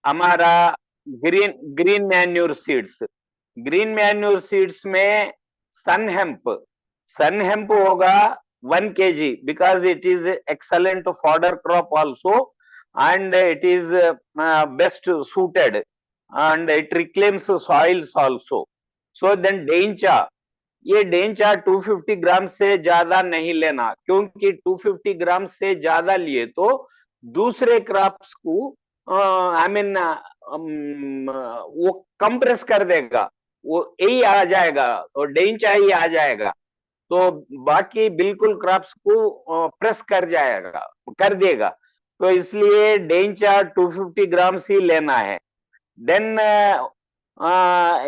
हमारा green green manure seeds, green manure seeds में सन hemp होगा 1 kg because it is excellent fodder crop also, and it is best suited, and it reclaims soils also. So then डेंचा, ये डेंचा 250 ग्राम से ज्यादा नहीं लेना, क्योंकि 250 ग्राम से ज्यादा लिए तो दूसरे क्रॉप्स को आई मीन वो कंप्रेस कर देगा, वो यही आ जाएगा, और डेंचा ही आ जाएगा, तो बाकी बिल्कुल क्रॉप्स को प्रेस कर देगा। तो इसलिए डेंचा 250 ग्राम ही लेना है। देन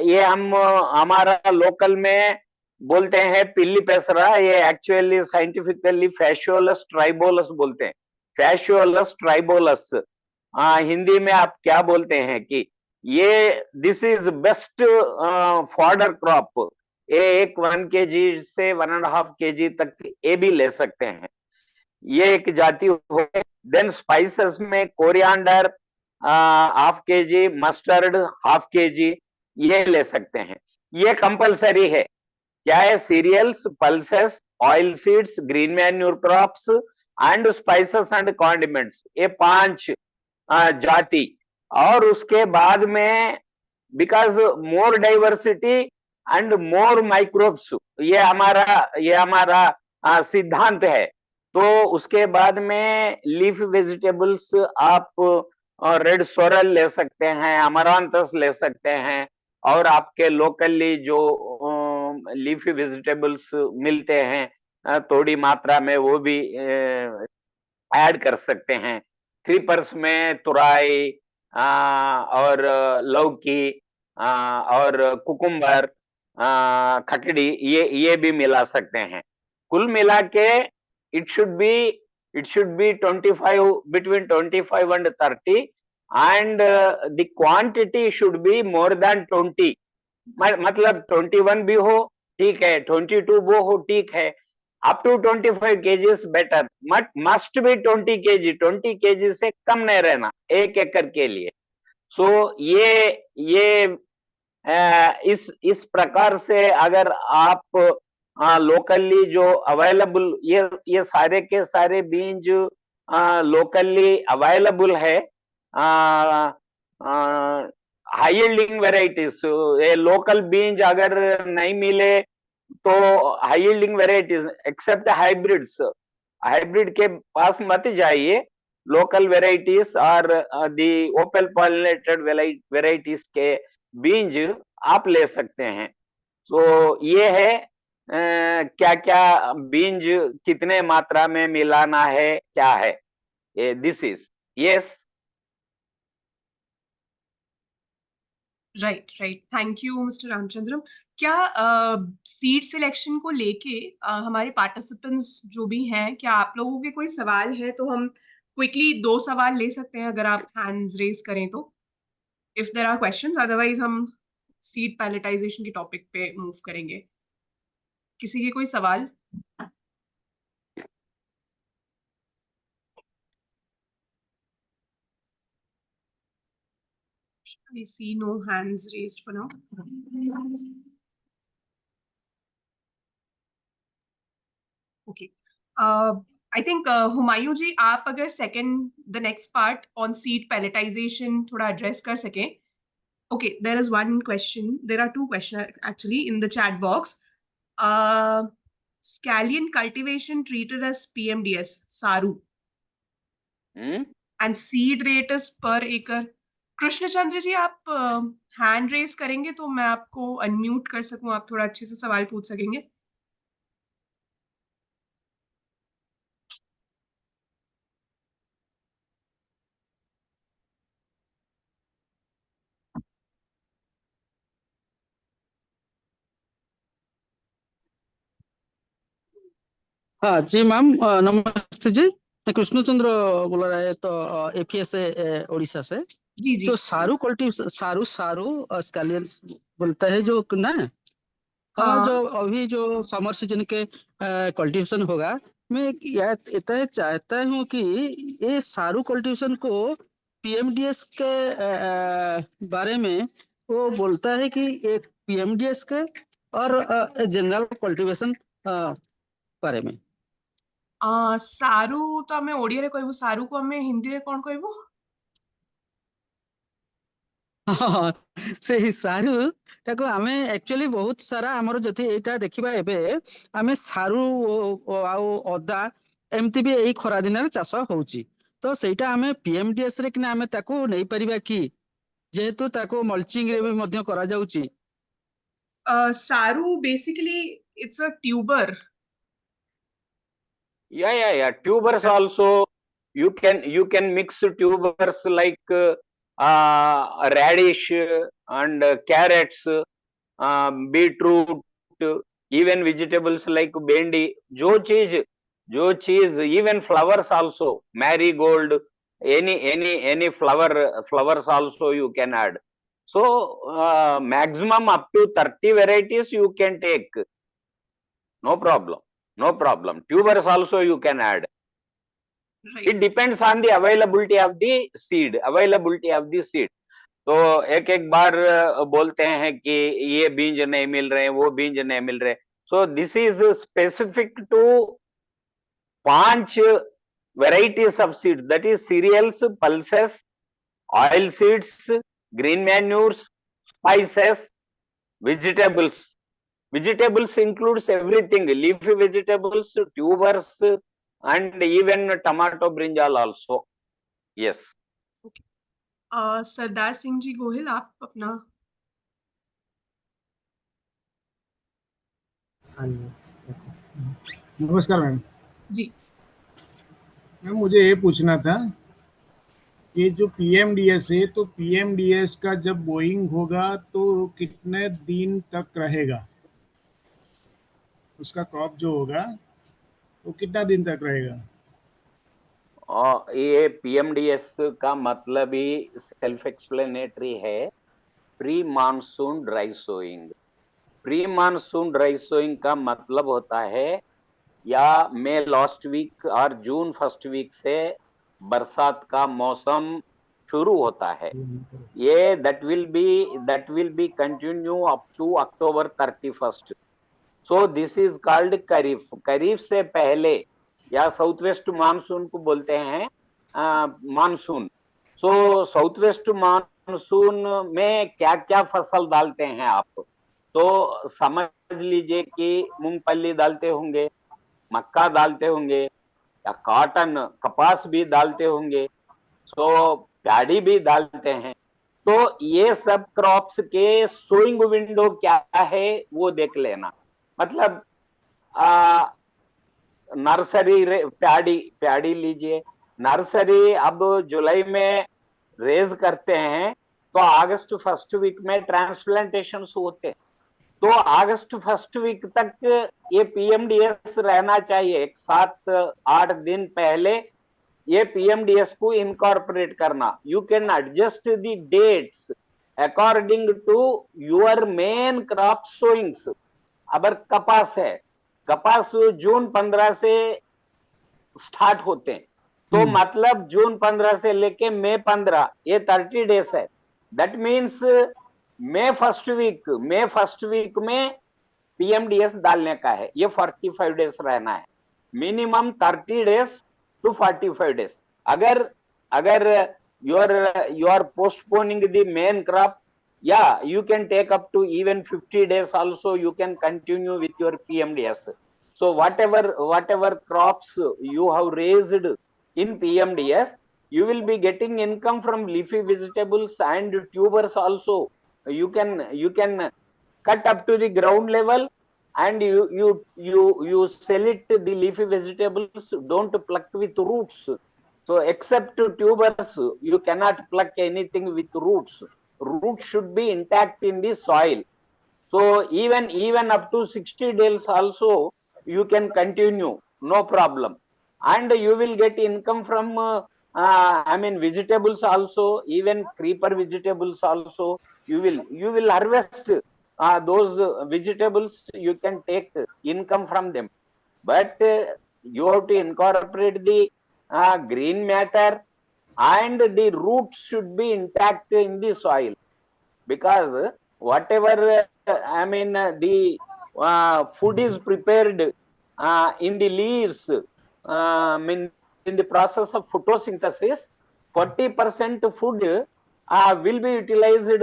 ये हम हमारा लोकल में बोलते हैं पिल्ली पेसरा, ये एक्चुअली साइंटिफिकली फैशियोलस ट्राइबोलस बोलते हैं, फैशियोलस ट्राइबोलस। हिंदी में आप क्या बोलते हैं कि ये this is best fodder crop, ये एक 1 kg से 1.5 kg तक ये भी ले सकते हैं, ये एक जाति हो। देन स्पाइसेस में कोरिएंडर 1/2 kg, मस्टर्ड 1/2 kg, ये ले सकते हैं। ये कंपलसरी है। क्या है? Cereals, pulses, oil seeds, green manure crops and spices and condiments, ये 5 जाति। और उसके बाद में because more diversity and more microbes, ये हमारा सिद्धांत है। तो उसके बाद में लीफ वेजिटेबल्स आप रेड सोरल ले सकते हैं, अमरांथस ले सकते हैं, और आपके लोकली जो लीफी वेजिटेबल्स मिलते हैं थोड़ी मात्रा में, वो भी ऐड कर सकते हैं। क्रीपर्स में तुराई और लौकी और कुकुम्बर, खटड़ी, ये भी मिला सकते हैं। कुल मिला के it should be 25, between 25 and 30, and the quantity should be more than 20, मतलब 21 भी हो ठीक है, 22 वो हो ठीक है, up to 25 kg better, must be 20 kg, 20 kg से कम नहीं रहना 1 एकड़ के लिए। सो ये इस प्रकार से अगर आप लोकली जो अवेलेबल, ये सारे के सारे बीज लोकली अवेलेबल है, हाई यील्डिंग वेराइटीज। ये लोकल बीज अगर नहीं मिले तो high yielding varieties except hybrids, hybrid के पास मत जाइए, लोकल वेराइटीज और दी ओपन पॉलिनेटेड वेराइटीज के बीज आप ले सकते हैं। तो ये है क्या क्या बीज कितने मात्रा में मिलाना है, क्या है, this is yes. Right, thank you mister Ramachandram. क्या सीड सिलेक्शन को लेके हमारे पार्टिसिपेंट्स जो भी हैं, क्या आप लोगों के कोई सवाल है तो हम क्विकली 2 सवाल ले सकते हैं अगर आप हैंड्स रेज करें तो, if there are questions, otherwise हम सीड पैलेटाइजेशन के टॉपिक पे मूव करेंगे। किसी के कोई सवाल? I see no hands raised for now. Okay. I think Humayun जी, आप अगर the next part on seed pelletization थोड़ा address कर सकें। Okay, there is one question. There are 2 questions actually in the chat box. Scallion cultivation treated as PMDS, SARU. And seed rate is per acre. Krishnachandra जी, आप hand raise करेंगे तो मैं आपको unmute कर सकूं, आप थोड़ा अच्छे से सवाल पूछ सकेंगे। हाँ जी मैम, नमस्ते जी, मैं कृष्णचंद्र बोल रहा है, तो एफीएसए उड़ीसा से। जी जी। जो सारू कल्टीवेशन, सारू स्कैलियन बोलता है जो ना, हाँ। जो अभी जो समर सीजन के कल्टीवेशन होगा, मैं इतना चाहता हूँ कि ये सारू कल्टीवेशन को पीएमडीएस के बारे में वो बोलता है कि एक पीएमडीएस के और जनरल कल्टीवेशन बारे में सारू तो आमे ओडिया कहबू, सारू को आमे हिंदी रे कोन कहबू? ସେଇ ସାରୁ ଟାକୁ ଆମେ ଆକ୍ଚୁଆଲି ବହୁତ ସାରା ଆମର ଯଦି ଏଇଟା ଦେଖିବା ଏବେ ଆମେ ସାରୁ ଆଉ ଅଦା ଏମିତି ବି ଏଇ ଖରା ଦିନରେ ଚାଷ ହଉଛି, ତ ସେଇଟା ଆମେ ପିଏମଡିଏସ୍ ରେ କିନା ଆମେ ତାକୁ ନେଇପାରିବା କି, ଯେହେତୁ ତାକୁ ମଲ୍ଚିଂ ରେ ବି ମଧ୍ୟ କରାଯାଉଛି। सारू basically it's a tuber. Yeah. Tubers also you can mix tubers like radish and carrots, beetroot, even vegetables like bendi. जो चीज even flowers also, marigold, any flowers also you can add. So maximum up to 30 varieties you can take. No problem. Tubers also you can add. Right. It depends on the availability of the seed. तो एक बार बोलते हैं कि ये बीज नहीं मिल रहे, वो बीज नहीं मिल रहे. So this is specific to 5 varieties of seeds, that is cereals, pulses, oil seeds, green manures, spices, vegetables. Vegetables includes everything, leafy vegetables, tubers, and even tomato, brinjal also. Yes. Sardar Singh ji Gohil, आप अपना। नमस्कार मैम जी ma'am, मुझे ये पूछना था कि जो पीएमडीएस है, तो पीएमडीएस का जब बोइंग होगा तो कितने दिन तक रहेगा? उसका क्रॉप जो होगा वो कितना दिन तक रहेगा? ये पीएमडीएस का मतलब ही सेल्फ एक्सप्लेनेटरी है, pre monsoon dry sowing. Pre monsoon dry sowing का मतलब होता है या मई लास्ट वीक और जून फर्स्ट वीक से बरसात का मौसम शुरू होता है. ये that will be continue up to October 31st. So this is called खरीफ. खरीफ से पहले या साउथ वेस्ट मानसून को बोलते हैं मानसून. सो साउथ वेस्ट मानसून में क्या क्या फसल डालते हैं आप, तो समझ लीजिए कि मूंगफली डालते होंगे, मक्का डालते होंगे, या कॉटन कपास भी डालते होंगे, सो प्याडी भी डालते हैं. तो ये सब क्रॉप्स के सोइंग विंडो क्या है वो देख लेना. मतलब नर्सरी प्याडी लीजिए. नर्सरी अब जुलाई में रेज करते हैं, तो अगस्त फर्स्ट वीक में ट्रांसप्लांटेशन होते हैं. तो अगस्त फर्स्ट वीक तक ये पीएमडीएस रहना चाहिए. 7-8 दिन पहले ये पीएमडीएस को इनकॉर्पोरेट करना. You can adjust the dates according to your main crop sowings. अगर कपास है, कपास जून 15 से स्टार्ट होते हैं, तो मतलब जून 15 से लेके मई 15 ये 30 डेज है. That means May first week में पीएमडीएस डालने का है. ये 45 डेज रहना है, मिनिमम 30 डेज to 45 days. अगर you are postponing the main crop, yeah, you can take up to even 50 days also. You can continue with your PMDS. So whatever crops you have raised in PMDS, you will be getting income from leafy vegetables and tubers also. You can cut up to the ground level and you sell it, the leafy vegetables. Don't pluck with roots. So except tubers, you cannot pluck anything with roots. Roots should be intact in the soil. So even up to 60 days also you can continue, no problem. And you will get income from vegetables also, even creeper vegetables also. You will harvest those vegetables, you can take income from them. But you have to incorporate the green matter and the roots should be intact in the soil, because whatever the food is prepared in the leaves, in the process of photosynthesis, 40% food will be utilized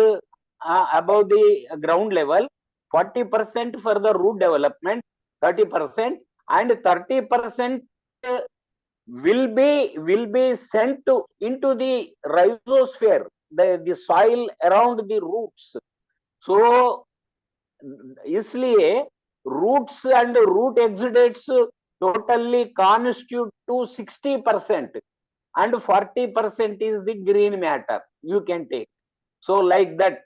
above the ground level, 40% for the root development, 30%, and 30% will be sent into the rhizosphere, the soil around the roots. So इसलिए roots and root exudates totally constitute to 60%, and 40% is the green matter you can take. So like that,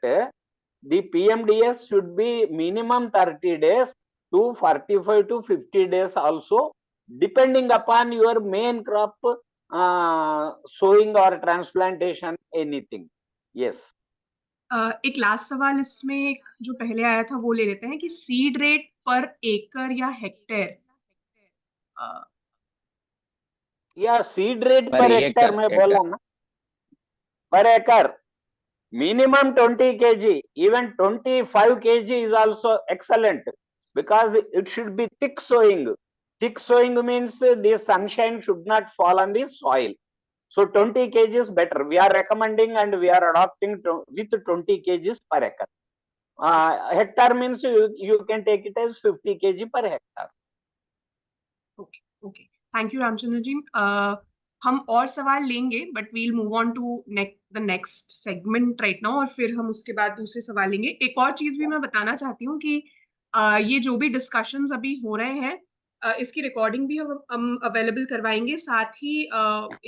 the PMDS should be minimum 30 days to 45 to 50 days also, depending upon your main crop, sowing or transplantation, anything. Yes. एक last सवाल इसमें, एक जो पहले आया था वो ले लेते हैं कि सीड रेट पर एकड़ या हेक्टेयर। या सीड रेट पर पर हेक्टर में बोला ना, पर एकड़ minimum 20 kg, even 25 kg is also excellent, because it should be thick sowing. Thick sowing means the sunshine should not fall on the soil. So 20 kg is better. We are recommending and we are adopting with 20 kg per acre. Hectare means you can take it as 50 kg per hectare. Okay okay, thank you Ramchandra ji. हम और सवाल लेंगे, but we'll move on to the next segment right now, और फिर हम उसके बाद दूसरे सवाल लेंगे। एक और चीज भी मैं बताना चाहती हूँ कि ये जो भी डिस्कशंस अभी हो रहे हैं, इसकी रिकॉर्डिंग भी हम अवेलेबल करवाएंगे, साथ ही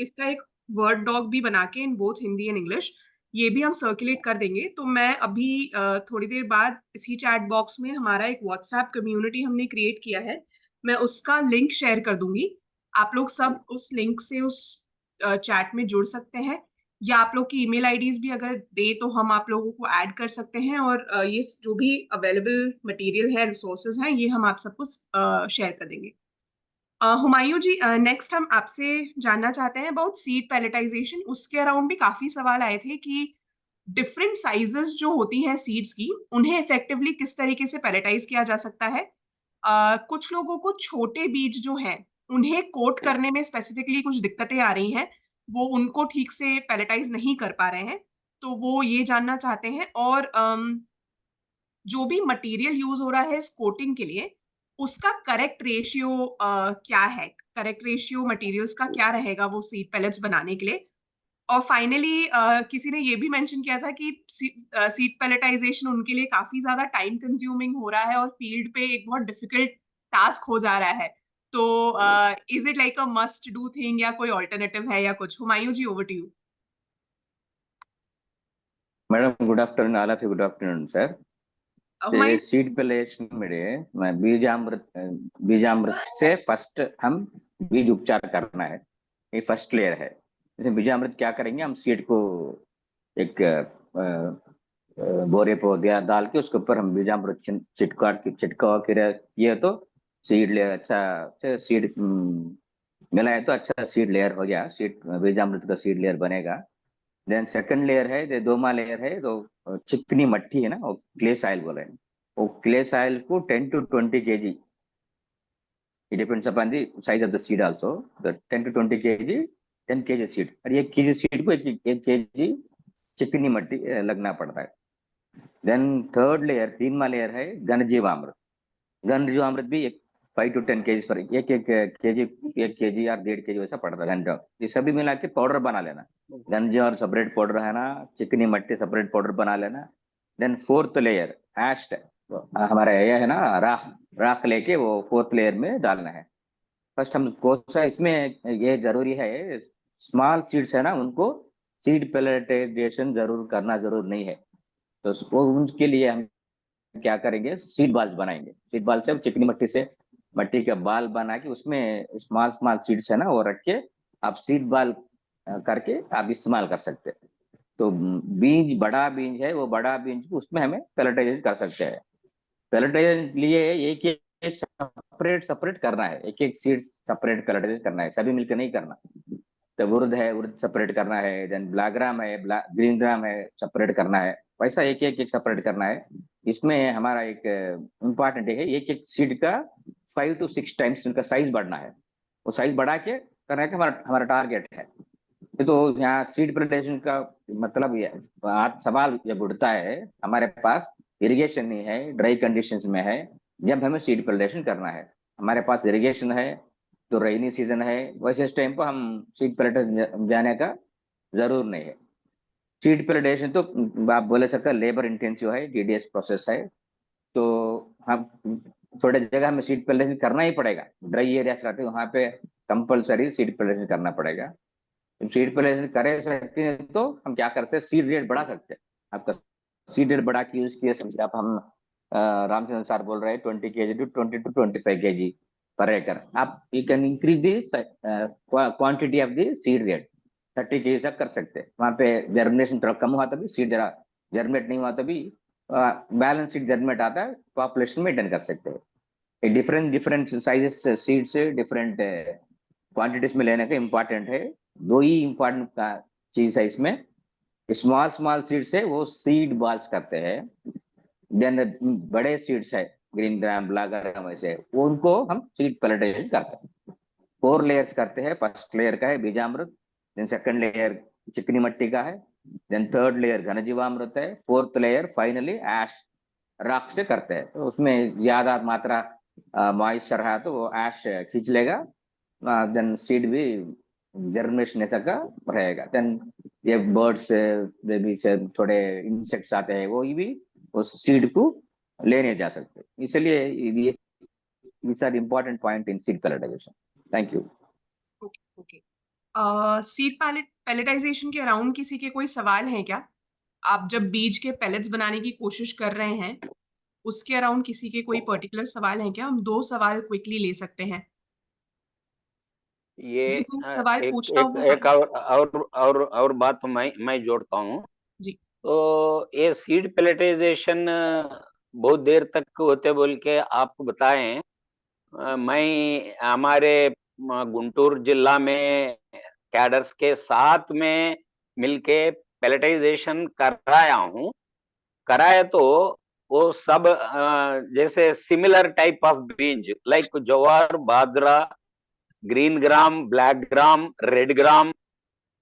इसका एक वर्ड डॉक भी बना के in both Hindi and English ये भी हम सर्कुलेट कर देंगे। तो मैं अभी थोड़ी देर बाद इसी चैट बॉक्स में हमारा एक व्हाट्सएप कम्युनिटी हमने क्रिएट किया है, मैं उसका लिंक शेयर कर दूंगी। आप लोग सब उस लिंक से उस चैट में जुड़ सकते हैं, या आप लोग की ईमेल आईडीज भी अगर दे तो हम आप लोगों को ऐड कर सकते हैं, और ये जो भी अवेलेबल मटेरियल है, रिसोर्सेज हैं, ये हम आप सबको शेयर कर देंगे। हुमायूं जी, नेक्स्ट हम आपसे जानना चाहते हैं अबाउट सीड पैलेटाइजेशन। उसके अराउंड भी काफी सवाल आए थे कि डिफरेंट साइजेस जो होती हैं सीड्स की, उन्हें इफेक्टिवली किस तरीके से पैलेटाइज किया जा सकता है। कुछ लोगों को छोटे बीज जो हैं उन्हें कोट करने में स्पेसिफिकली कुछ दिक्कतें आ रही हैं, वो उनको ठीक से पैलेटाइज नहीं कर पा रहे हैं, तो वो ये जानना चाहते हैं। और जो भी मटेरियल यूज हो रहा है इस कोटिंग के लिए, उसका करेक्ट रेशियो क्या है, करेक्ट रेशियो मटेरियल्स का क्या रहेगा वो सीड पैलेट्स बनाने के लिए। और फाइनली किसी ने ये भी मेंशन किया था कि सीड पैलेटाइजेशन उनके लिए काफी ज्यादा टाइम कंज्यूमिंग हो रहा है और फील्ड पे एक बहुत डिफिकल्ट टास्क हो जा रहा है। तो is it like a must do thing, या कोई ऑल्टरनेटिव है या कुछ? Humayun ji, over to you. Madam, good afternoon all of you. Good afternoon sir. Humayun, seed पैलेशन में बीजामृत से फर्स्ट हम बीज उपचार करना है, ये फर्स्ट लेयर है। जैसे बीजामृत क्या करेंगे, हम सीड को एक बोरे पर डाल के उसके ऊपर हम बीजामृत छिटकाव किए तो सीड लेयर अच्छा सीड मिला है तो अच्छा सीड लेयर हो गया, सीड बीजामृत का सीड लेयर बनेगा। देन सेकंड लेयर है, दोमा लेयर है, तो चिकनी मट्टी है ना, वो क्ले साइल बोले, वो क्ले साइल को 10 to 20 kg, it depends upon the size of the seed also, the 10 to 20 kg 10 kg seed, और एक kg सीड को एक kg चिकनी मट्टी लगना पड़ता है। देन थर्ड लेयर, तीसरा लेयर है घनजीवामृत। घनजीवामृत भी 5 to 10 kg पर एक kg या 1.5 kg वैसा पड़ता है घनजीवामृत। ये सभी मिला के पाउडर बना लेना, घनजीवामृत सेपरेट पाउडर है ना, चिकनी मट्टी सेपरेट पाउडर बना लेना। देन फोर्थ लेयर एस्ट, हमारा यह है ना राख लेके वो फोर्थ लेयर में डालना है। फर्स्ट हम कोसा, इसमें ये जरूरी है, स्मॉल सीड्स है ना, उनको सीड पैलेटाइजेशन जरूर करना जरूर नहीं है, तो उनके लिए हम क्या करेंगे, सीड बाल्स बनाएंगे। सीड बाल से चिकनी मट्टी से मट्टी का बाल बना के उसमें स्मॉल सीड्स है ना वो रख के आप सीड बाल करके आप इस्तेमाल कर सकते हैं। तो बीज बड़ा बीज है, वो बड़ा बीज को उसमें हमें पैलेटाइज कर सकते हैं। पैलेटाइज लिए एक सेपरेट करना है, एक सीड सेपरेट पैलेटाइज करना है, सभी मिलकर नहीं करना। तो उर्द है, उर्द सेपरेट करना है, देन ब्लैक ग्राम है, ग्रीन ग्राम है, सेपरेट करना है, वैसा एक एक सेपरेट करना है। इसमें हमारा एक इम्पॉर्टेंट है, एक एक सीड का 5 to 6 टाइम्स उनका साइज बढ़ना है, वो साइज बढ़ा के करना है, हमारा हमारा टारगेट है। तो यहाँ सीड प्लांटेशन का मतलब ये आज सवाल जब उठता है, हमारे पास इरिगेशन नहीं है, ड्राई कंडीशंस में है, जब हमें सीड प्लांटेशन करना है, हमारे पास इरिगेशन है तो रेनी सीजन है, वैसे इस टाइम पर हम सीड प्लांटेशन जाने का जरूर नहीं है। सीड प्लांटेशन तो आप बोले सकते लेबर इंटेंसिव है, डीडीएस प्रोसेस है, तो हम थोड़े जगह में सीड प्लांटेशन करना ही पड़ेगा। ड्राई एरियाज रहते हैं वहाँ पे कंपलसरी सीड प्लांटेशन करना पड़ेगा। सीड प्लांटेशन कर सकते हैं तो हम क्या कर सकते हैं, सीड रेट बढ़ा सकते हैं। आपका सीड रेट बढ़ा के यूज किए, समझे आप, हम रामचंद्र सर बोल रहे हैं 20 kg to 20 to 25 kg पर एकड़, आप you can increase the quantity of the seed rate 30 kg तक कर सकते हैं। वहाँ पे जर्मिनेशन थोड़ा कम हुआ तभी सीड जरा जर्मिनेट नहीं हुआ तभी बैलेंस सीड जर्मिनेट आता है, पॉपुलेशन मेंटेन कर सकते हैं। डिफरेंट डिफरेंट साइजेस सीड से डिफरेंट क्वांटिटीज में लेने का इम्पोर्टेंट है। दो ही इम्पोर्टेंट चीज है इसमें, स्मॉल स्मॉल सीड्स है वो सीड बॉल्स करते हैं, देन बड़े सीड्स है ग्रीन ग्राम ब्लैक ग्राम वैसे वो उनको हम सीड प्लांटेशन करते हैं। 4 लेयर्स करते हैं, फर्स्ट लेयर का है बीजामृत, देन सेकंड लेयर चिकनी मट्टी का है, देन थर्ड लेयर घनजीवामृत है, फोर्थ लेयर फाइनली ऐश रॉक से करते हैं। तो उसमें ज्यादा मात्रा मॉइस्चर है तो वो ऐश खींच लेगा, देन सीड भी जर्मिनेशन ऐसा का रहेगा। देन ये बर्ड्स बेबी से थोड़े इंसेक्ट्स आते हैं वो भी उस सीड को लेने जा सकते हैं। इसलिए ये these are important point in seed pelletization. Thank you. Okay. Seed pelletization के अराउंड किसी के कोई सवाल हैं क्या? आप जब बीज के पैलेट्स बनाने की कोशिश कर रहे हैं उसके अराउंड किसी के कोई पर्टिकुलर सवाल हैं क्या? हम 2 सवाल क्विकली ले सकते हैं। ये मुझे कोई सवाल एक पूछना एक हो एक और बात मैं जोड़ता हूँ। जी। तो ये सीड पैलेटाइजेशन बहुत देर तक होते बोल के आपको बताएं। मैं हमारे गुंटूर जिला में कैडर्स के साथ में मिलके पैलेटाइजेशन कराया हूँ। कराया तो वो सब जैसे similar type of beans like ज्वार, बाजरा, green gram, black gram, red gram,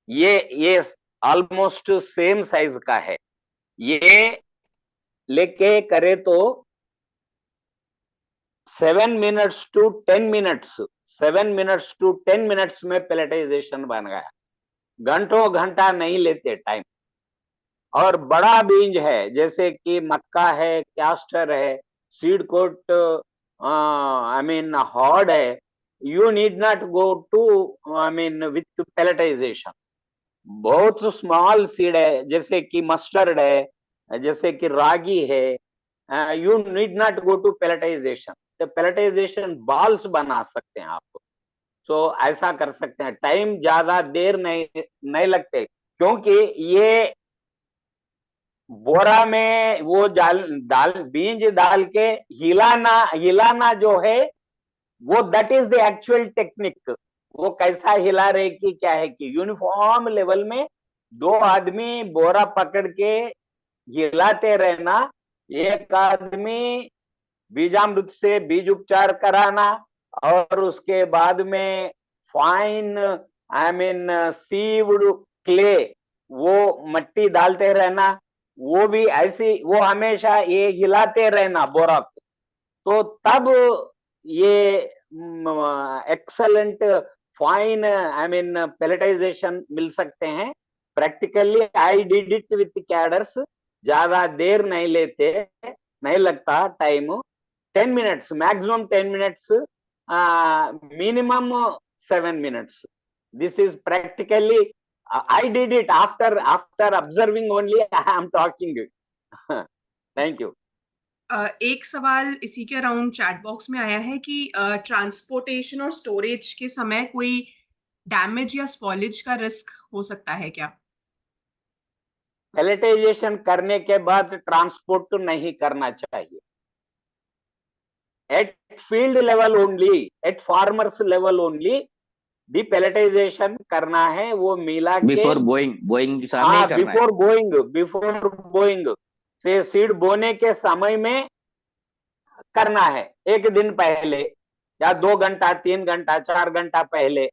ये ऑलमोस्ट सेम साइज का है। ये लेके करे तो 7 minutes to 10 minutes 7 minutes to 10 minutes में पैलेटाइजेशन बन गया। घंटों घंटा नहीं लेते टाइम। और बड़ा बीज है जैसे कि मक्का है, कैस्टर है, सीड कोट आई मीन हॉर्ड है, you need not go to I mean with pelletization। बहुत स्मॉल सीड है जैसे कि मस्टर्ड है, जैसे कि रागी है, you need not go to pelletization. तो पैलेटाइजेशन बॉल्स बना सकते हैं आप। तो ऐसा कर सकते हैं, टाइम ज्यादा देर नहीं लगते, क्योंकि ये बोरा में वो दाल बीज डाल के हिलाना जो है वो that is the actual technique. वो कैसा हिला रहे कि क्या है कि यूनिफॉर्म लेवल में 2 आदमी बोरा पकड़ के हिलाते रहना, एक आदमी बीजामृत से बीज उपचार कराना, और उसके बाद में fine I mean sieved clay वो मट्टी डालते रहना, वो भी ऐसी वो हमेशा ये हिलाते रहना बोरा को। तो तब ये excellent fine I mean pelletization मिल सकते हैं। Practically I did it with cadres, ज्यादा देर नहीं लगता time, 10 minutes maximum 10 minutes, minimum 7 minutes. This is practically I did it after observing only I am talking it. Thank you. एक सवाल इसी के अराउंड चैट बॉक्स में आया है कि ट्रांसपोर्टेशन और स्टोरेज के समय कोई डैमेज या स्पॉइलेज का रिस्क हो सकता है क्या? पैलेटाइजेशन करने के बाद ट्रांसपोर्ट नहीं करना चाहिए। At field level only, at farmers level only depelletization करना है, वो मिला के बिफोर बोइंग के सामने ही हाँ करना है। बिफोर बोइंग से सीड बोने के समय में करना है, एक दिन पहले या 2 घंटा 3 घंटा 4 घंटा पहले,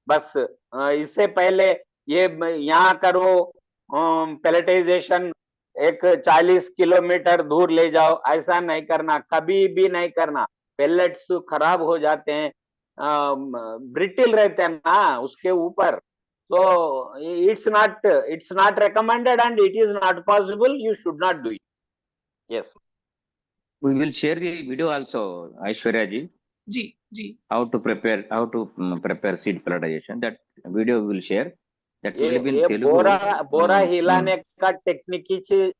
बस इससे पहले ये यहाँ करो पेलेटाइजेशन एक 40 किलोमीटर दूर ले जाओ, ऐसा नहीं करना, कभी भी नहीं करना। पेलेट्स खराब हो जाते हैं, ब्रिटिल रहते हैं ना उसके ऊपर, तो it's not recommended and it is not possible, you should not do it. Yes. We will share the video also, Aishwarya ji, जी जी how to prepare seed pelletization. That video we will share. That will be in ये Telugu. बोरा हिलाने का technique ही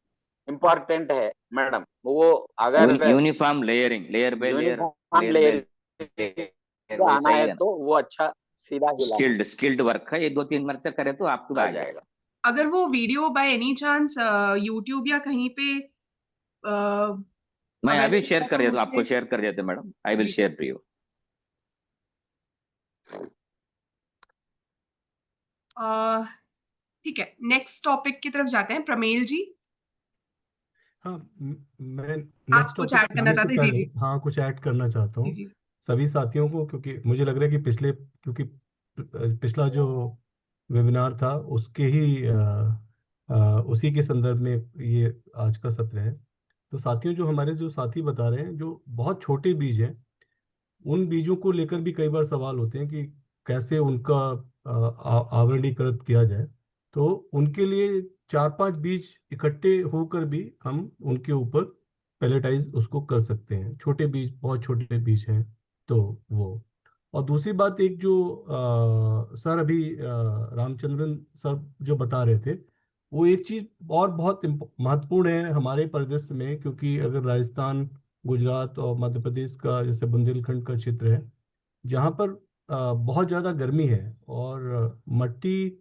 important है madam, वो अगर uniform layering, layer by layer, uniform layer आना है तो वो अच्छा सीधा हिला स्किल्ड वर्क है। ये 2-3 मरते करे तो आपको आ जाएगा। अगर वो video by any chance YouTube या कहीं पे मैं अभी available शेयर है कर तो देता हूँ, आपको उससे- शेयर कर देते मैडम, आई विल जी। Share to you. ठीक है, नेक्स्ट टॉपिक की तरफ जाते हैं। प्रमेल जी, हाँ मैं आप नेक्स्ट कुछ टॉपिक ऐड करना चाहते हैं? जी जी हाँ कुछ ऐड करना चाहता जी हूँ जी सभी साथियों को, क्योंकि मुझे लग रहा है कि पिछला जो वेबिनार था उसके ही उसी के संदर्भ में ये आज का सत्र है। तो साथियों, जो हमारे जो साथी बता रहे हैं, जो बहुत छोटे बीज हैं, उन बीजों को लेकर भी कई बार सवाल होते हैं कि कैसे उनका आवरणीकृत किया जाए। तो उनके लिए 4-5 बीज इकट्ठे होकर भी हम उनके ऊपर पैलेटाइज उसको कर सकते हैं। छोटे बीज, बहुत छोटे बीज हैं तो वो। और दूसरी बात, एक जो सर अभी रामचंद्रन सर जो बता रहे थे, वो एक चीज और बहुत महत्वपूर्ण है हमारे परिदृश्य में, क्योंकि अगर राजस्थान, गुजरात और मध्य प्रदेश का जैसे बुंदेलखंड का क्षेत्र है, जहाँ पर बहुत ज़्यादा गर्मी है और मट्टी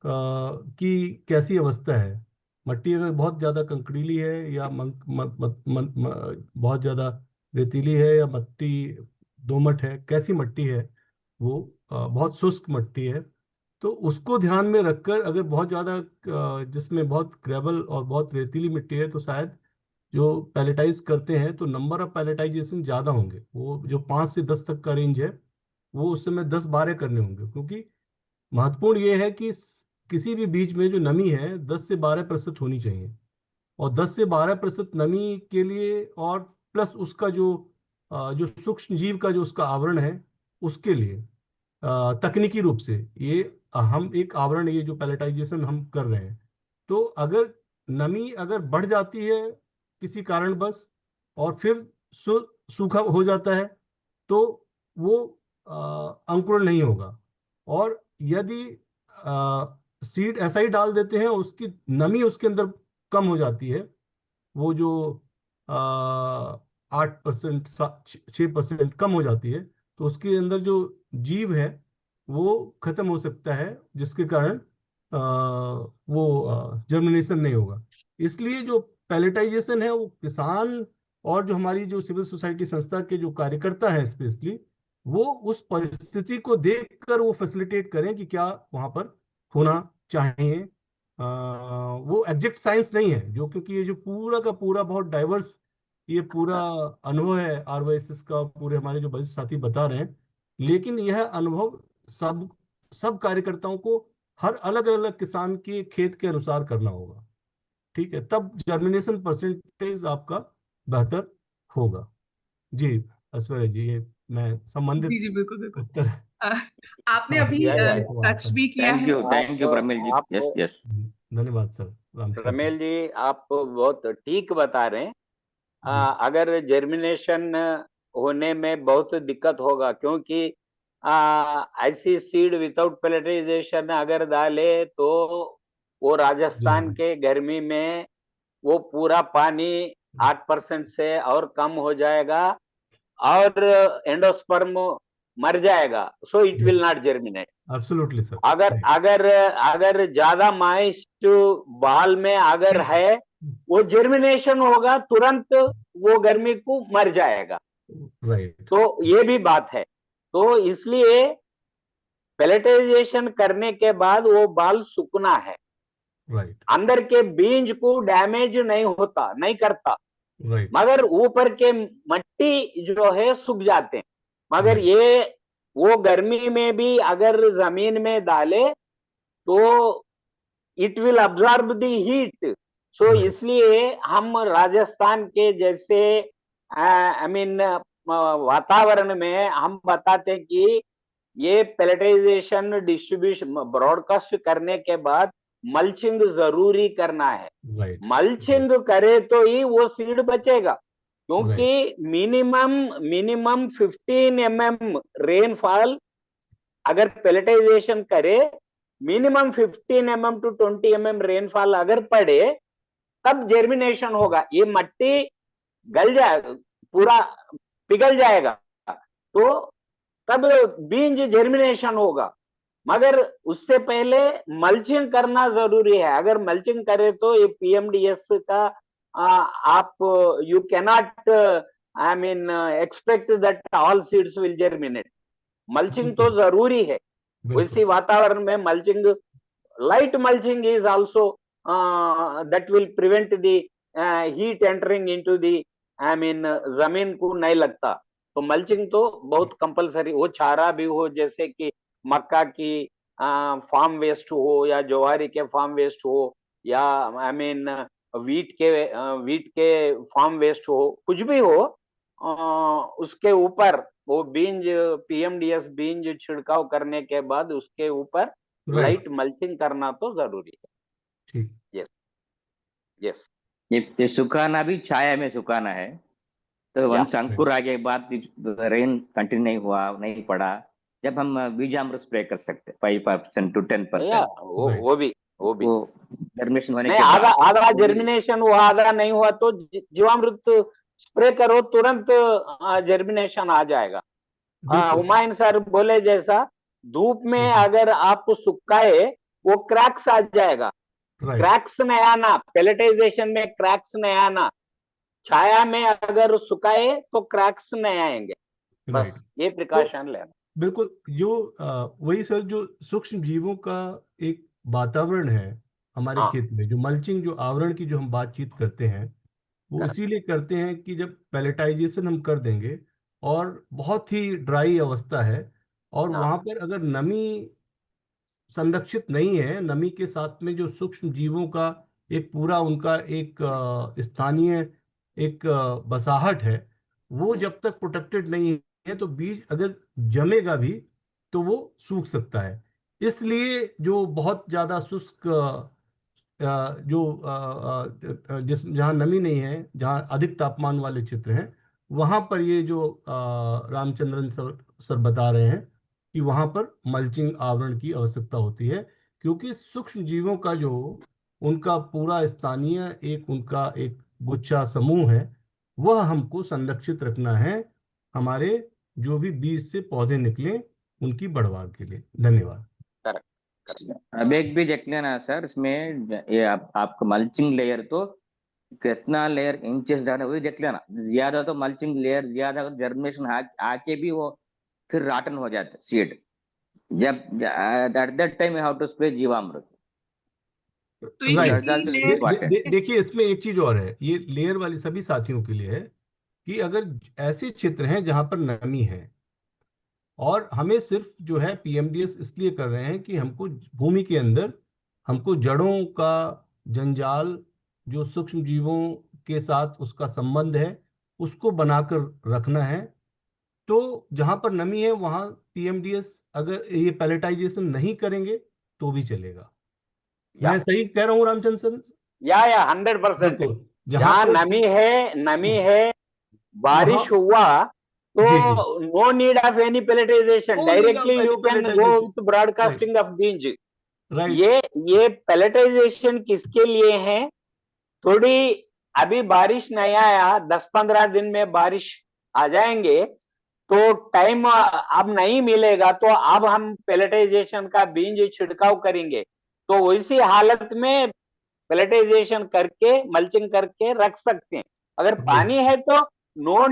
की कैसी अवस्था है, मट्टी अगर बहुत ज़्यादा कंकरीली है या बहुत ज़्यादा रेतीली है, या मट्टी दोमट है, कैसी मट्टी है वो, बहुत शुष्क मट्टी है, तो उसको ध्यान में रखकर अगर बहुत ज़्यादा जिसमें बहुत ग्रेवल और बहुत रेतीली मिट्टी है, तो शायद जो पैलेटाइज करते हैं तो नंबर ऑफ पैलेटाइजेशन ज़्यादा होंगे। वो जो 5 से 10 तक का रेंज है, वो उस समय 10-12 करने होंगे, क्योंकि महत्वपूर्ण ये है कि किसी भी बीज में जो नमी है 10 से 12% होनी चाहिए। और 10 से 12% नमी के लिए, और प्लस उसका जो सूक्ष्म जीव का जो उसका आवरण है, उसके लिए तकनीकी रूप से ये हम एक आवरण, ये जो पैलेटाइजेशन हम कर रहे हैं, तो अगर नमी अगर बढ़ जाती है किसी कारणवश और फिर सूखा हो जाता है, तो वो अंकुरण नहीं होगा। और यदि सीड ऐसा ही डाल देते हैं, उसकी नमी उसके अंदर कम हो जाती है, वो जो 8% 6% कम हो जाती है, तो उसके अंदर जो जीव है वो खत्म हो सकता है, जिसके कारण वो जर्मिनेशन नहीं होगा। इसलिए जो पैलेटाइजेशन है, वो किसान और जो हमारी जो सिविल सोसाइटी संस्था के जो कार्यकर्ता हैं स्पेशली, वो उस परिस्थिति को देखकर वो फैसिलिटेट करें कि क्या वहां पर होना चाहिए। वो एग्जैक्ट साइंस नहीं है जो, क्योंकि ये जो पूरा का पूरा बहुत डाइवर्स ये पूरा अनुभव है आरवाईएसएस का, पूरे हमारे जो वरिष्ठ साथी बता रहे हैं, लेकिन यह अनुभव सब कार्यकर्ताओं को हर अलग अलग किसान के खेत के अनुसार करना होगा। ठीक है, तब जर्मिनेशन परसेंटेज आपका बेहतर होगा। जी ऐश्वर्या जी, ये मैं जी संबंधित जी बिल्कुल बिल्कुल। उत्तर आपने हाँ, अभी या टच भी किया है। Thank you Pramel ji. आप यस यस। धन्यवाद सर रामचंद्र सर। प्रमेल जी, आप बहुत ठीक बता रहे हैं। जी अगर जर्मिनेशन होने में बहुत दिक्कत होगा, क्योंकि ऐसी सीड विदाउट पेलेटाइजेशन अगर डाले तो वो राजस्थान जी के गर्मी में वो पूरा पानी 8% से और कम हो जाएगा और एंडोस्पर्म मर जाएगा, so it will yes not germinate. Absolutely sir. अगर ज्यादा मॉइस्ट बाल में अगर है, वो जर्मिनेशन होगा, तुरंत वो गर्मी को मर जाएगा। राइट। तो ये भी बात है। तो इसलिए पेलेटाइजेशन करने के बाद वो बाल सूखना है, राइट अंदर के बीज को डैमेज नहीं होता, नहीं करता, राइट मगर ऊपर के मट्टी जो है सूख जाते हैं। मगर Right. ये वो गर्मी में भी अगर जमीन में डाले तो it will absorb the heat. So Right. इसलिए हम राजस्थान के जैसे आई मीन वातावरण में हम बताते हैं कि ये पेलेटाइजेशन डिस्ट्रीब्यूशन ब्रॉडकास्ट करने के बाद मल्चिंग जरूरी करना है। राइट मल्चिंग करे तो ही वो सीड बचेगा, क्योंकि मिनिमम 15 mm रेनफॉल अगर पेलेटाइजेशन करे, minimum 15 mm to 20 mm rainfall अगर पड़े तब जर्मिनेशन होगा। ये मट्टी गल जाएगा, पूरा पिघल जाएगा, तो तब बीज जर्मिनेशन होगा। मगर उससे पहले मल्चिंग करना जरूरी है। अगर मल्चिंग करे तो ये पीएमडीएस का आप you cannot I mean expect that all seeds will germinate. Mulching तो जरूरी है। बिल्कुल उसी वातावरण में mulching, light mulching is also that will prevent the heat entering into the I mean जमीन को नहीं लगता। तो मल्चिंग तो बहुत कंपलसरी हो, चारा भी हो, जैसे कि मक्का की फार्म वेस्ट हो या ज्वारी के फार्म वेस्ट हो या आई मीन वीट के फार्म वेस्ट हो, कुछ भी हो, उसके ऊपर वो बीज पीएमडीएस बीज छिड़काव करने के बाद उसके ऊपर राइट लाइट मल्चिंग करना तो जरूरी है। ठीक यस ये सुखाना भी छाया में सुखाना है। तो या वंश अंकुर आगे बाद रेन कंटिन्यू नहीं हुआ, नहीं पड़ा, जब हम बीजामृत स्प्रे कर सकते 5% to 10%। या Right. वो भी वो जर्मिनेशन होने नहीं, के आधा बाद आधा जर्मिनेशन हुआ, आधा नहीं हुआ तो जीवामृत स्प्रे करो, तुरंत जर्मिनेशन आ जाएगा। बिल्कुल हुमायूं सर बोले जैसा धूप में हम्म, अगर आप सुखाए वो क्रैक्स आ जाएगा। राइट क्रैक्स नहीं आना, पेलेटाइजेशन में क्रैक्स नहीं आना। छाया में अगर सुखाए तो क्रैक्स नहीं आएंगे। राइट बस ये प्रिकॉशन लेना। बिल्कुल जो वही सर, जो सूक्ष्म जीवों का एक वातावरण है हमारे हाँ खेत में, जो मल्चिंग, जो आवरण की जो हम बातचीत करते हैं, वो correct. इसीलिए करते हैं कि जब पैलेटाइजेशन हम कर देंगे और बहुत ही ड्राई अवस्था है और हाँ वहां पर अगर नमी संरक्षित नहीं है, नमी के साथ में जो सूक्ष्म जीवों का एक पूरा उनका एक स्थानीय एक बसाहट है, वो जब तक प्रोटेक्टेड नहीं है तो बीज अगर जमेगा भी तो वो सूख सकता है। इसलिए जो बहुत ज्यादा शुष्क जो जिस जहाँ नमी नहीं है, जहाँ अधिक तापमान वाले क्षेत्र हैं, वहां पर ये जो रामचंद्रन सर बता रहे हैं कि वहां पर मल्चिंग आवरण की आवश्यकता होती है, क्योंकि सूक्ष्म जीवों का जो उनका पूरा स्थानीय एक उनका एक गुच्छा समूह है, वह हमको संरक्षित रखना है हमारे जो भी बीज से पौधे निकले उनकी बढ़वार के लिए। धन्यवाद। अब एक भी देख लेना सर, इसमें ये आपको मल्चिंग लेयर तो कितना लेयर इंचेस डालना वही देख लेना। ज्यादा तो मल्चिंग लेयर ज्यादा जर्मिनेशन आके भी वो फिर राटन हो जाता सीड। जब at that time you have to spray जीवामृत। तो ये राइट, कितनी लेयर देखिए इसमें एक चीज और है, ये लेयर वाली सभी साथियों के लिए है कि अगर ऐसे क्षेत्र हैं जहां पर नमी है और हमें सिर्फ जो है पीएमडीएस इसलिए कर रहे हैं कि हमको भूमि के अंदर हमको जड़ों का जंजाल, जो सूक्ष्म जीवों के साथ उसका संबंध है, उसको बनाकर रखना है। तो जहां पर नमी है वहां पीएमडीएस अगर ये पैलेटाइजेशन नहीं करेंगे तो भी चलेगा। या मैं सही कह रहा हूँ रामचंद्र सर? या 100%। बिल्कुल, जहां जहाँ पर नमी है, बारिश वहां हुआ तो जी जी, no need of any pelletization, no need directly of you any can go pelletization. With broadcasting of बीज। राइट ये पेलेटाइजेशन किसके लिए है? थोड़ी अभी बारिश नहीं आया, 10-15 दिन में बारिश आ जाएंगे तो टाइम अब नहीं मिलेगा, तो अब हम पेलेटाइजेशन का बीज छिड़काव करेंगे। तो वैसी हालत में पेलेटाइजेशन करके मल्चिंग करके रख सकते हैं। अगर पानी है तो no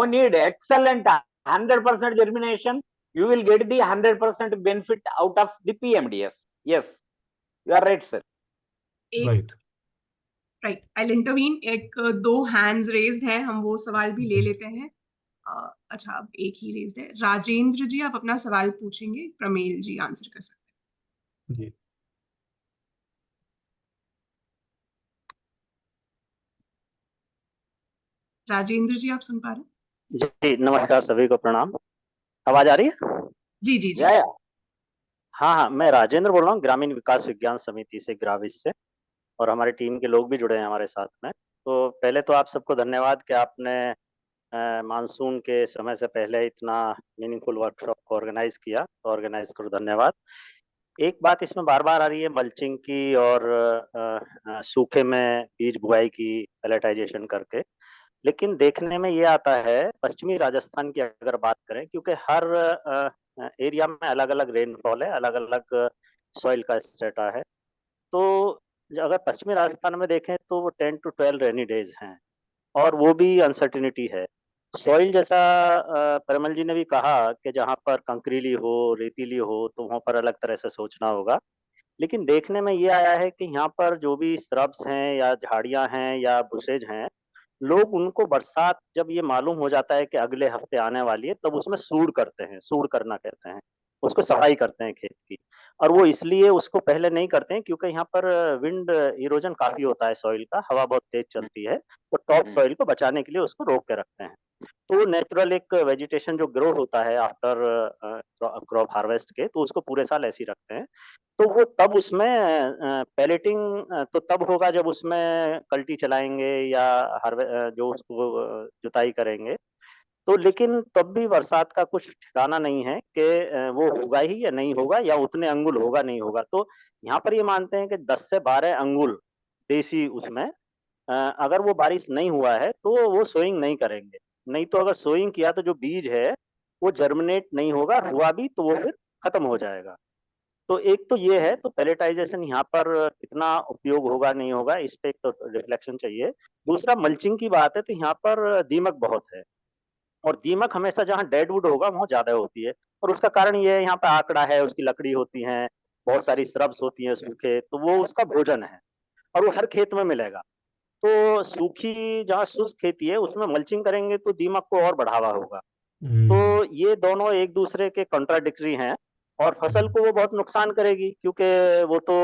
need, excellent 100% germination, you will get the 100% benefit out of the PMDS. Yes, you are right, sir. एक राइट राइट, आई इंटरवीन। एक दो हैंड्स रेज्ड है, हम वो सवाल भी ले लेते हैं। अच्छा, अब एक ही रेज्ड है। राजेंद्र जी, आप अपना सवाल पूछेंगे, प्रमेल जी आंसर कर सकते जी। हैं। राजेंद्र जी, आप सुन पा रहे हैं? जी नमस्कार, सभी को प्रणाम। आवाज आ रही है? जी जी जी। Yeah, हाँ हाँ, मैं राजेंद्र बोल रहा हूँ, ग्रामीण विकास विज्ञान समिति से, ग्राविस से, और हमारी टीम के लोग भी जुड़े हैं हमारे साथ में। तो पहले तो आप सबको धन्यवाद कि आपने मानसून के समय से पहले इतना मीनिंगफुल वर्कशॉप को ऑर्गेनाइज किया, तो ऑर्गेनाइज करो, धन्यवाद। एक बात इसमें बार बार आ रही है मल्चिंग की और सूखे में बीज बुआई की पैलेटाइजेशन करके, लेकिन देखने में ये आता है पश्चिमी राजस्थान की अगर बात करें, क्योंकि हर एरिया में अलग अलग रेनफॉल है, अलग अलग सॉइल का स्टेटा है। तो अगर पश्चिमी राजस्थान में देखें तो वो 10 to 12 रेनी डेज हैं, और वो भी अनसर्टिनिटी है। सॉइल जैसा परिमल जी ने भी कहा कि जहाँ पर कंकरीली हो, रेतीली हो, तो वहाँ पर अलग तरह से सोचना होगा। लेकिन देखने में ये आया है कि यहाँ पर जो भी श्रब्स हैं या झाड़ियाँ हैं या बुशेज हैं, लोग उनको बरसात जब ये मालूम हो जाता है कि अगले हफ्ते आने वाली है, तब उसमें सूड़ करते हैं, सूड़ करना कहते हैं, उसको सफाई करते हैं खेत की। और वो इसलिए उसको पहले नहीं करते हैं क्योंकि यहाँ पर विंड इरोजन काफी होता है सॉइल का, हवा बहुत तेज चलती है, तो टॉप सॉइल को बचाने के लिए उसको रोक के रखते हैं। तो नेचुरल एक वेजिटेशन जो ग्रो होता है आफ्टर क्रॉप हार्वेस्ट के, तो उसको पूरे साल ऐसे ही रखते हैं। तो वो तब उसमें पैलेटिंग तो तब होगा जब उसमें कल्टी चलाएंगे या जो उसको जुताई करेंगे। तो लेकिन तब भी बरसात का कुछ ठिकाना नहीं है कि वो होगा ही या नहीं होगा, या उतने अंगुल होगा नहीं होगा। तो यहाँ पर ये मानते हैं कि 10 से 12 अंगुल देसी उसमें अगर वो बारिश नहीं हुआ है तो वो सोइंग नहीं करेंगे। नहीं तो अगर सोइंग किया तो जो बीज है वो जर्मिनेट नहीं होगा, हुआ भी तो वो फिर खत्म हो जाएगा। तो एक तो ये है, तो पैलेटाइजेशन यहाँ पर कितना उपयोग होगा नहीं होगा, इस पे एक तो रिफ्लेक्शन चाहिए। दूसरा मल्चिंग की बात है, तो यहाँ पर दीमक बहुत है, और दीमक हमेशा जहाँ डेडवुड होगा वहाँ ज्यादा होती है। और उसका कारण ये है, यहाँ पे आकड़ा है, उसकी लकड़ी होती है, बहुत सारी श्रब्स होती हैं सूखे, तो वो उसका भोजन है, और वो हर खेत में मिलेगा। तो सूखी जहाँ शुष्क खेती है उसमें मल्चिंग करेंगे तो दीमक को और बढ़ावा होगा। तो ये दोनों एक दूसरे के कॉन्ट्राडिक्टरी हैं, और फसल को वो बहुत नुकसान करेगी, क्योंकि वो तो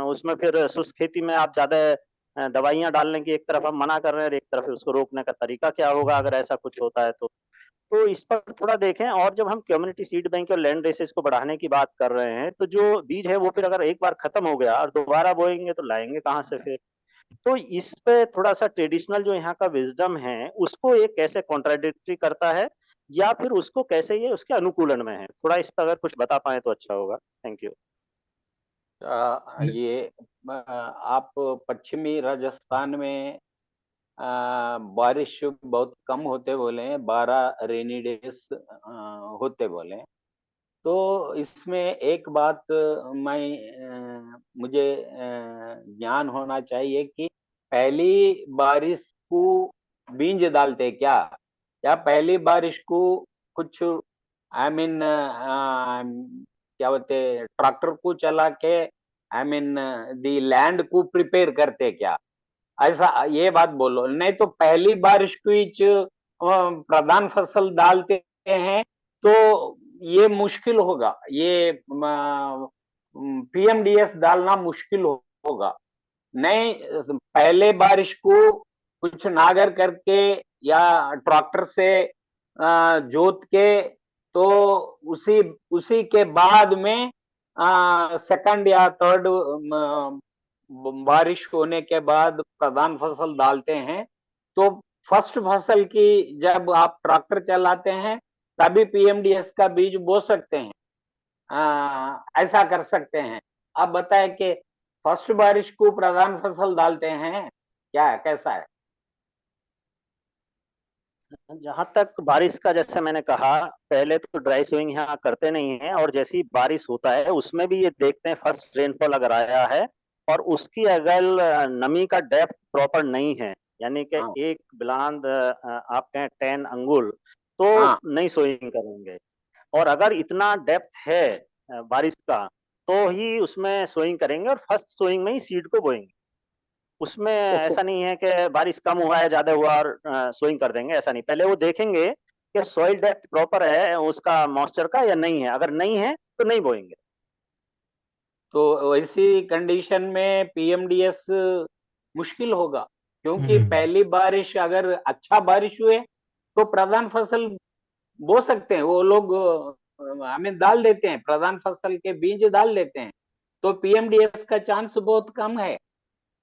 उसमें फिर शुष्क खेती में आप ज्यादा दवाइयां डालने की एक तरफ हम मना कर रहे हैं, और एक तरफ उसको रोकने का तरीका क्या होगा अगर ऐसा कुछ होता है तो इस पर थोड़ा देखें। और जब हम कम्युनिटी सीड बैंक और लैंड रेसेस को बढ़ाने की बात कर रहे हैं, तो जो बीज है वो फिर अगर एक बार खत्म हो गया और दोबारा बोएंगे तो लाएंगे कहाँ से फिर। तो इस पे थोड़ा सा ट्रेडिशनल जो यहाँ का विजडम है उसको ये कैसे कॉन्ट्राडिक्टरी करता है, या फिर उसको कैसे ये उसके अनुकूलन में है, थोड़ा इस पर अगर कुछ बता पाए तो अच्छा होगा। Thank you. ये आप पश्चिमी राजस्थान में बारिश बहुत कम होते बोले हैं, 12 रेनी डेज होते बोले हैं। तो इसमें एक बात मुझे ज्ञान होना चाहिए कि पहली बारिश को बीज डालते क्या, या पहली बारिश को कुछ आई मीन क्या बोलते ट्रैक्टर को चला के आई मीन दी लैंड को प्रिपेयर करते क्या, ऐसा ये बात बोलो। नहीं तो पहली बारिश को प्रधान फसल डालते हैं तो ये मुश्किल होगा, ये पीएमडीएस डालना मुश्किल होगा। नहीं, पहले बारिश को कुछ नागर करके या ट्रैक्टर से जोत के, तो उसी के बाद में सेकंड या थर्ड बारिश होने के बाद प्रधान फसल डालते हैं। तो फर्स्ट फसल की जब आप ट्रैक्टर चलाते हैं तभी पीएमडीएस का बीज बो सकते हैं, ऐसा कर सकते हैं। आप बताएं कि फर्स्ट बारिश को प्रधान फसल डालते हैं क्या, कैसा है? जहां तक बारिश का, जैसे मैंने कहा पहले, तो ड्राई सोइंग यहाँ करते नहीं है, और जैसे ही बारिश होता है उसमें भी ये देखते हैं फर्स्ट रेनफॉल अगर आया है और उसकी अगर नमी का डेप्थ प्रॉपर नहीं है, यानी कि एक बिलांद आप कहें 10 अंगुल, तो नहीं सोइंग करेंगे। और अगर इतना डेप्थ है बारिश का, तो ही उसमें सोइंग करेंगे और फर्स्ट सोइंग में ही सीड को बोएंगे। उसमें ऐसा नहीं है कि बारिश कम हुआ है, ज्यादा हुआ और सोइंग कर देंगे, ऐसा नहीं। पहले वो देखेंगे कि सॉइल डेप्थ प्रॉपर है उसका मॉइस्चर का या नहीं है, अगर नहीं है तो नहीं बोएंगे। तो ऐसी कंडीशन में पीएमडीएस मुश्किल होगा, क्योंकि पहली बारिश अगर अच्छा बारिश हुए तो प्रधान फसल बो सकते हैं, वो लोग हमें डाल देते हैं, प्रधान फसल के बीज डाल देते हैं, तो पीएमडीएस का चांस बहुत कम है।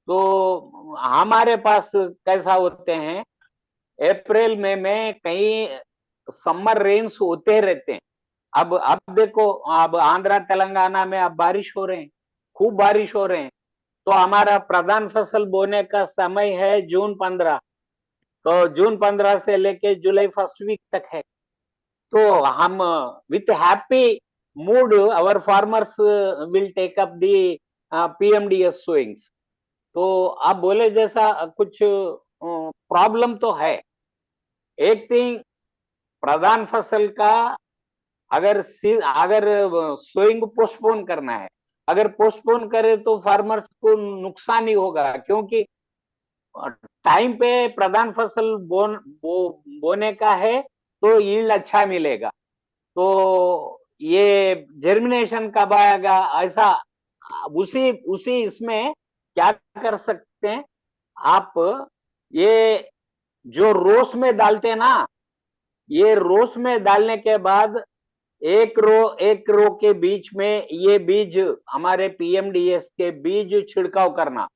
तो हमारे पास कैसा होते हैं, अप्रैल मई में कई समर रेन्स होते रहते हैं। अब देखो, अब आंध्रा तेलंगाना में अब बारिश हो रहे हैं, खूब बारिश हो रहे हैं, तो हमारा प्रधान फसल बोने का समय है जून 15, तो जून 15 से लेके जुलाई फर्स्ट वीक तक है। तो हम with happy mood our farmers will take up the PMDS sowings। तो आप बोले जैसा कुछ प्रॉब्लम तो है। एक थिंग, प्रधान फसल का अगर सोइंग पोस्टपोन करना है, अगर पोस्टपोन करे तो फार्मर्स को नुकसान ही होगा, क्योंकि टाइम पे प्रधान फसल बोने का है तो यील्ड अच्छा मिलेगा। तो ये जर्मिनेशन कब आएगा, ऐसा उसी इसमें क्या कर सकते हैं आप, ये जो रोस में डालते हैं ना, ये रोस में डालने के बाद एक रो के बीच में ये बीज, हमारे पीएमडीएस के बीज छिड़काव करना,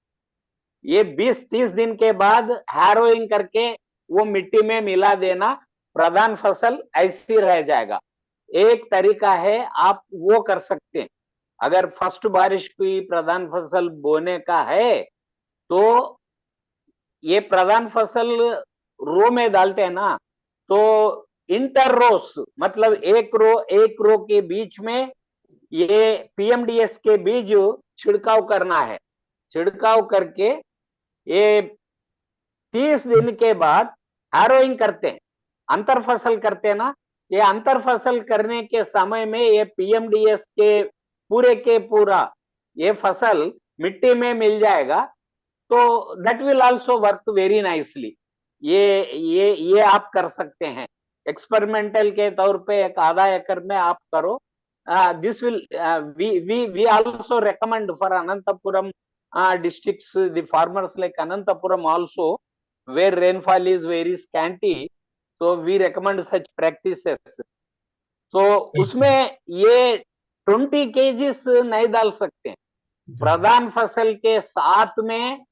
ये 20-30 दिन के बाद हैरोइंग करके वो मिट्टी में मिला देना, प्रधान फसल ऐसी रह जाएगा। एक तरीका है, आप वो कर सकते हैं। अगर फर्स्ट बारिश की प्रधान फसल बोने का है तो ये प्रधान फसल रो में डालते हैं ना, तो इंटर रोस, मतलब एक रो के बीच में ये पीएमडीएस के बीज छिड़काव करना है। छिड़काव करके ये 30 दिन के बाद हैरोइंग करते हैं, अंतर फसल करते हैं ना, ये अंतर फसल करने के समय में ये पीएमडीएस के पूरा ये फसल मिट्टी में मिल जाएगा, तो that will also work very nicely. ये आप कर सकते हैं एक्सपेरिमेंटल के तौर पे, एक आधा एकड़ में आप करो। This will we also recommend for Anantapuram districts, the farmers like Anantapuram also, where rainfall is very scanty, so we recommend such practices। तो उसमें ये 20 kgs नहीं डाल सकते हैं, प्रधान फसल के साथ में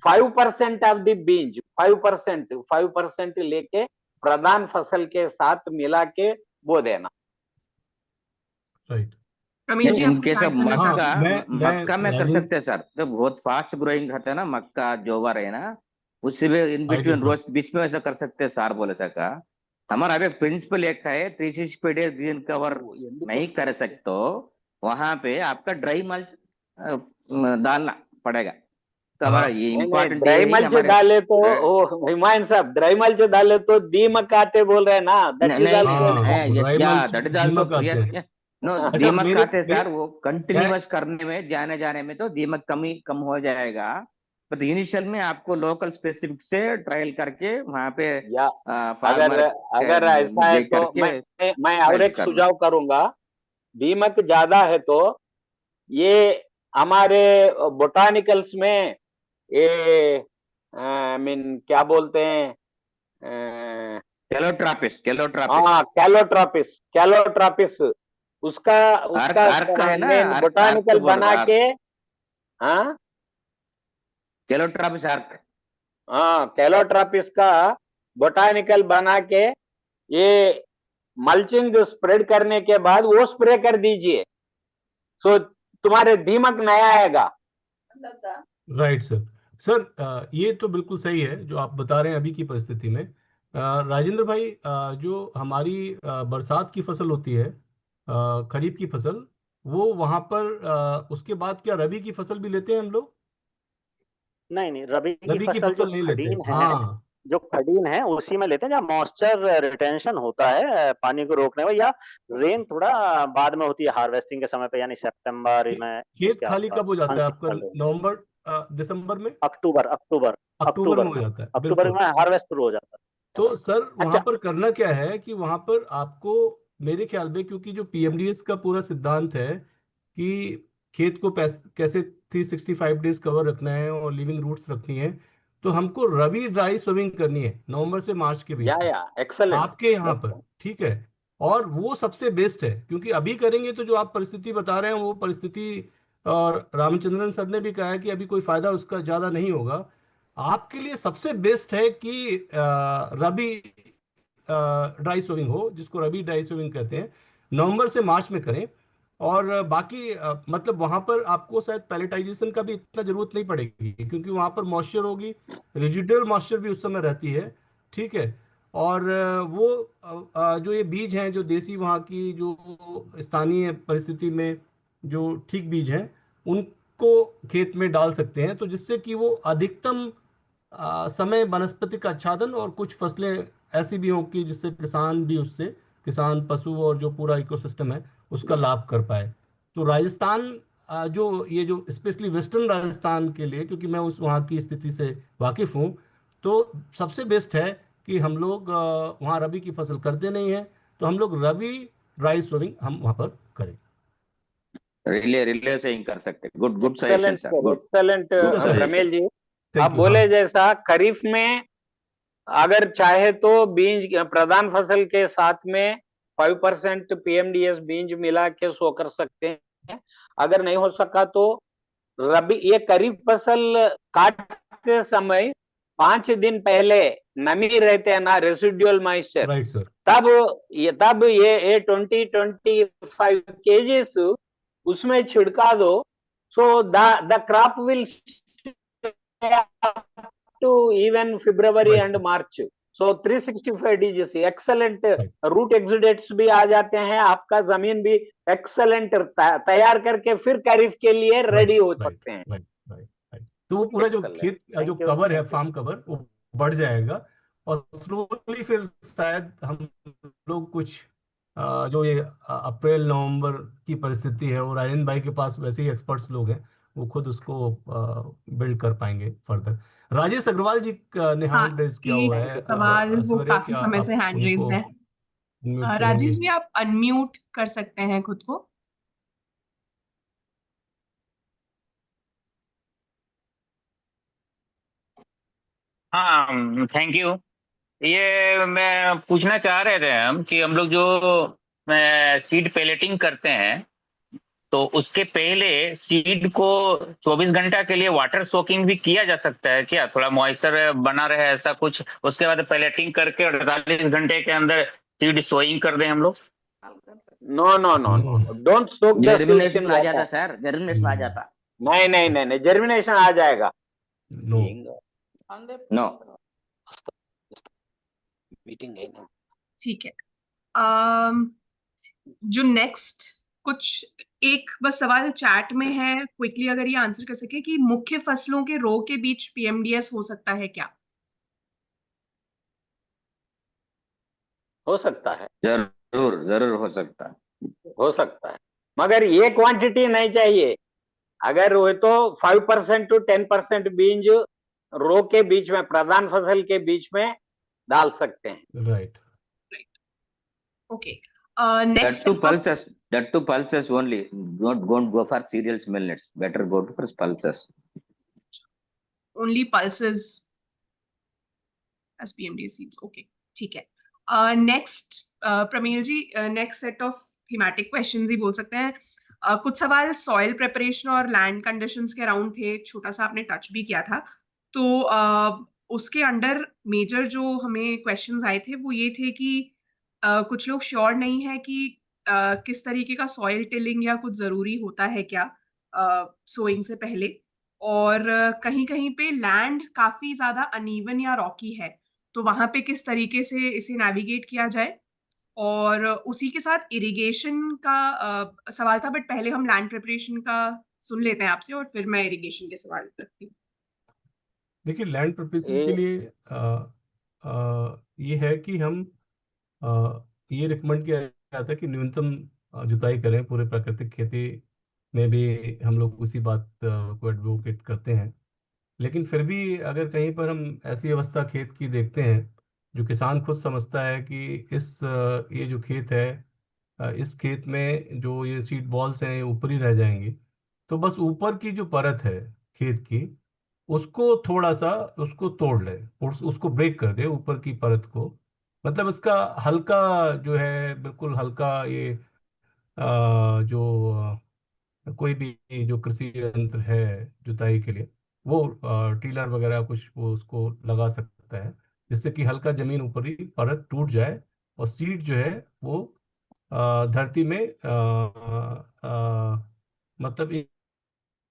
5% ऑफ द बीज, 5% लेके प्रधान फसल के साथ मिला के बो देना। राइट। प्रवीण जी, आप इनके कुछ सब ऐड करना हाँ, चाहते हैं? मक्का में कर राजेंद्र- सकते हैं सर, जब बहुत फास्ट ग्रोइंग रहता है ना मक्का जोवर है ना, उससे भी इन High बिटवीन crop। रोज बीच में ऐसा कर सकते हैं सर, बोले सका। हमारा अभी प्रिंसिपल एक है 360 डेज ग्रीन कवर नहीं कर सकते तो वहां पे आपका ड्राई मल्च डालना पड़ेगा। तो हमारा हाँ। ये नहीं, इम्पोर्टेंट ड्राई मल्च डाले तो हिमायन साहब, ड्राई मल्च डाले तो दीमक आते बोल रहे हैं ना, दैट इज हाँ, आल्सो ड्राई मल्च दीमक आते हैं। नो अच्छा, दीमक आते सर, मेरे- वो कंटिन्यूअस करने में जाने में तो दीमक कम हो जाएगा, बट इनिशियल में आपको लोकल स्पेसिफिक से ट्रायल करके वहां पे या फार्मर अगर ऐसा है तो मैं और एक सुझाव करूंगा। दीमक ज्यादा है तो ये हमारे बोटानिकल्स में ये मीन क्या बोलते हैं, कैलोट्रापिस उसका अर्क है ना, मेन अर्क बोटानिकल बोल बना रहा, के, हाँ कैलोट्रापिस अर्क, हाँ कैलोट्रापिस का बोटानिकल बना के ये मल्चिंग स्प्रेड करने के बाद वो स्प्रे कर दीजिए, सो तुम्हारे दीमक नया आएगा। राइट सर, ये तो बिल्कुल सही है जो आप बता रहे हैं अभी की परिस्थिति में। राजेंद्र भाई, जो हमारी बरसात की फसल होती है, खरीफ की फसल, वो वहां पर उसके बाद क्या रबी की फसल भी लेते हैं हम लोग? नहीं, रबी की रबी की फसल जो फसल नहीं लेते। खड़ीन है, हाँ, जो खडीन है उसी में लेते हैं जहाँ मॉइस्चर रिटेंशन होता है पानी को रोकने में, या रेन थोड़ा बाद में होती है हार्वेस्टिंग के समय पे, यानी सितंबर में खेत उसके खाली आसपास कब हो जाता है आपका? Unseasonal rain. नवंबर दिसंबर में? अक्टूबर अक्टूबर अक्टूबर अक्टूबर में हो में जाता है, अक्टूबर बिल्कुल। में हार्वेस्ट शुरू हो जाता तो सर है। वहां अच्छा, पर करना क्या है कि वहां पर आपको, मेरे ख्याल में, क्योंकि जो पीएमडीएस का पूरा सिद्धांत है कि खेत को कैसे 365 डेज कवर रखना है और लिविंग रूट्स रखनी है, तो हमको रबी ड्राई सोविंग करनी है नवंबर से मार्च के बीच में एक्सेलेंट। आपके यहाँ पर, ठीक है। और वो सबसे बेस्ट है, क्योंकि अभी करेंगे तो जो आप परिस्थिति बता रहे हैं वो परिस्थिति, और रामचंद्रन सर ने भी कहा है कि अभी कोई फायदा उसका ज्यादा नहीं होगा। आपके लिए सबसे बेस्ट है कि रबी ड्राई सोविंग हो, जिसको रबी ड्राई सोविंग कहते हैं, नवंबर से मार्च में करें। और बाकी मतलब वहां पर आपको शायद पैलेटाइजेशन का भी इतना जरूरत नहीं पड़ेगी, क्योंकि वहां पर मॉइस्चर होगी, रेजिडुअल मॉइस्चर भी उस समय रहती है, ठीक है। और वो जो ये बीज हैं, जो देसी वहाँ की जो स्थानीय परिस्थिति में जो ठीक बीज हैं, उनको खेत में डाल सकते हैं, तो जिससे कि वो अधिकतम समय वनस्पति का आच्छादन, और कुछ फसलें ऐसी भी हों कि जिससे किसान भी, उससे किसान, पशु और जो पूरा इकोसिस्टम है उसका लाभ कर पाए। तो राजस्थान जो ये जो स्पेशली वेस्टर्न राजस्थान के लिए, क्योंकि मैं उस वहाँ की स्थिति से वाकिफ हूँ, तो सबसे बेस्ट है कि हम लोग वहाँ रबी की फसल करते नहीं हैं, तो हम लोग रबी ड्राई सोविंग हम वहाँ पर करें। रिले से ही कर सकते। Good good suggestion excellent sir, sir, good excellent ठीक है सर, प्रमेल जी। थैंक आप यू। बोले हाँ जैसा खरीफ में अगर चाहे तो बीज प्रधान फसल के साथ में 5% पीएमडीएस बीज मिला के सो कर सकते हैं। अगर नहीं हो सका तो रबी, ये खरीफ फसल काटते समय 5 दिन पहले नमी रहते हैं ना, रेसिडुअल मॉइस्चर, राइट सर। तब ये 20-25 केजीज उसमें छिड़का दो, so the crop will to even February right and sir, March. So 365 DGC excellent right root exudates भी आ जाते हैं, आपका जमीन भी एक्सेलेंट तैयार करके फिर खरीफ के लिए राइट रेडी हो राइट सकते हैं। Right right right. तो वो पूरा जो एक्सेलेंट, खेत का जो थैंक यू, कवर है, थैंक यू। फार्म कवर, वो बढ़ जाएगा, और स्लोली फिर शायद हम लोग कुछ जो ये अप्रैल नवंबर की परिस्थिति है, वो राजेंद्र भाई के पास वैसे ही एक्सपर्ट्स लोग हैं, वो खुद उसको बिल्ड कर पाएंगे फर्दर। राजेश अग्रवाल जी ने हाँ, हैंड रेज किया हुआ एक है, सवाल वो ऐश्वर्या, काफी क्या समय से आप हैंड रेज्ड उनको है। म्यूट करेंगे? राजेश जी, आप अनम्यूट कर सकते हैं खुद को। हाँ, थैंक यू। ये मैं पूछना चाह रहे थे हम कि हम लोग जो सीड पैलेटिंग करते हैं, तो उसके पहले सीड को 24 घंटा के लिए वाटर सोकिंग भी किया जा सकता है क्या? थोड़ा मॉइस्चर बना रहे ऐसा कुछ, उसके बाद पैलेटिंग करके 48 घंटे के अंदर सीड सोइंग कर दें हम लोग? No no no no, don't soak the seeds in germination आ जाता वाटर। सर, जर्मिनेशन आ जाता। नहीं नहीं नहीं नहीं, जर्मिनेशन आ जाएगा। नो नो, मीटिंग है ना। ठीक है। जो नेक्स्ट कुछ एक बस सवाल चैट में है, क्विकली अगर ये आंसर कर सके कि मुख्य फसलों के रो के बीच पीएमडीएस हो सकता है क्या? हो सकता है, जरूर जरूर हो सकता है। हो सकता है, मगर ये क्वांटिटी नहीं चाहिए। अगर वो तो 5% to 10% बीज रो के बीच में, प्रधान फसल के बीच में डाल सकते हैं। Right. Okay, That next to pulses, that to pulses only. Don't go for cereals, millets. Better go to pulses. Only pulses as PMDS seeds. Okay, ठीक है। Next Pramel ji, next set of thematic questions ही बोल सकते हैं। कुछ सवाल soil preparation और land conditions के अराउंड थे, छोटा सा आपने टच भी किया था। तो उसके अंडर मेजर जो हमें क्वेश्चंस आए थे वो ये थे कि कुछ लोग श्योर नहीं है कि किस तरीके का सॉइल टिलिंग या कुछ जरूरी होता है क्या सोइंग से पहले, और कहीं कहीं पे लैंड काफी ज्यादा अनइवन या रॉकी है, तो वहां पे किस तरीके से इसे नेविगेट किया जाए। और उसी के साथ इरिगेशन का सवाल था, बट पहले हम लैंड प्रिपरेशन का सुन लेते हैं आपसे और फिर मैं इरिगेशन के सवाल रखती हूँ। देखिए, लैंड प्रिपरेशन के ये लिए ये है कि हम ये रिकमेंड किया जाता है कि न्यूनतम जुताई करें। पूरे प्राकृतिक खेती में भी हम लोग उसी बात को एडवोकेट करते हैं। लेकिन फिर भी अगर कहीं पर हम ऐसी अवस्था खेत की देखते हैं जो किसान खुद समझता है कि ये जो खेत है, इस खेत में जो ये सीड बॉल्स हैं ये ऊपर ही रह जाएंगी, तो बस ऊपर की जो परत है खेत की, उसको थोड़ा सा उसको तोड़ ले, उसको ब्रेक कर दे ऊपर की परत को। मतलब इसका हल्का जो है, बिल्कुल हल्का ये जो कोई भी जो कृषि यंत्र है जुताई के लिए, वो टीलर वगैरह कुछ वो उसको लगा सकता है, जिससे कि हल्का जमीन ऊपर ही परत टूट जाए और सीड जो है वो धरती में मतलब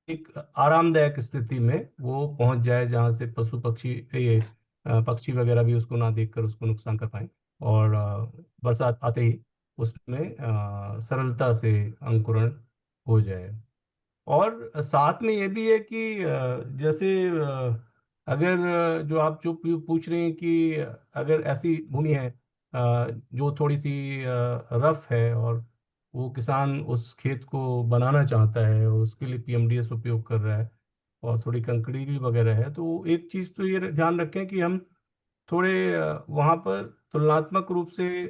एक आरामदायक स्थिति में वो पहुंच जाए, जहां से पशु पक्षी ये पक्षी वगैरह भी उसको ना देखकर उसको नुकसान कर पाए, और बरसात आते ही उसमें सरलता से अंकुरण हो जाए। और साथ में ये भी है कि जैसे अगर जो आप जो पूछ रहे हैं कि अगर ऐसी भूमि है जो थोड़ी सी रफ है और वो किसान उस खेत को बनाना चाहता है और उसके लिए पीएमडीएस उपयोग कर रहा है और थोड़ी कंकरीली वगैरह है, तो एक चीज़ तो ये ध्यान रखें कि हम थोड़े वहाँ पर तुलनात्मक रूप से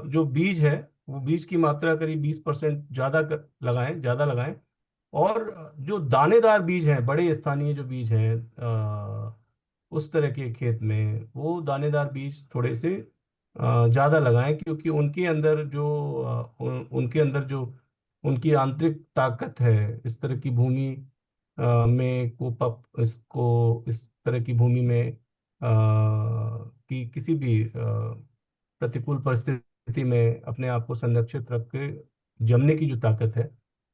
जो बीज है वो बीज की मात्रा करीब 20% ज़्यादा लगाएं। और जो दानेदार बीज हैं, बड़े स्थानीय जो बीज हैं उस तरह के खेत में वो दानेदार बीज थोड़े से ज़्यादा लगाएं, क्योंकि उनके अंदर जो उनके अंदर जो उनकी आंतरिक ताकत है, इस तरह की भूमि में कोप अप इसको इस तरह की भूमि में कि किसी भी प्रतिकूल परिस्थिति में अपने आप को संरक्षित रख के जमने की जो ताकत है,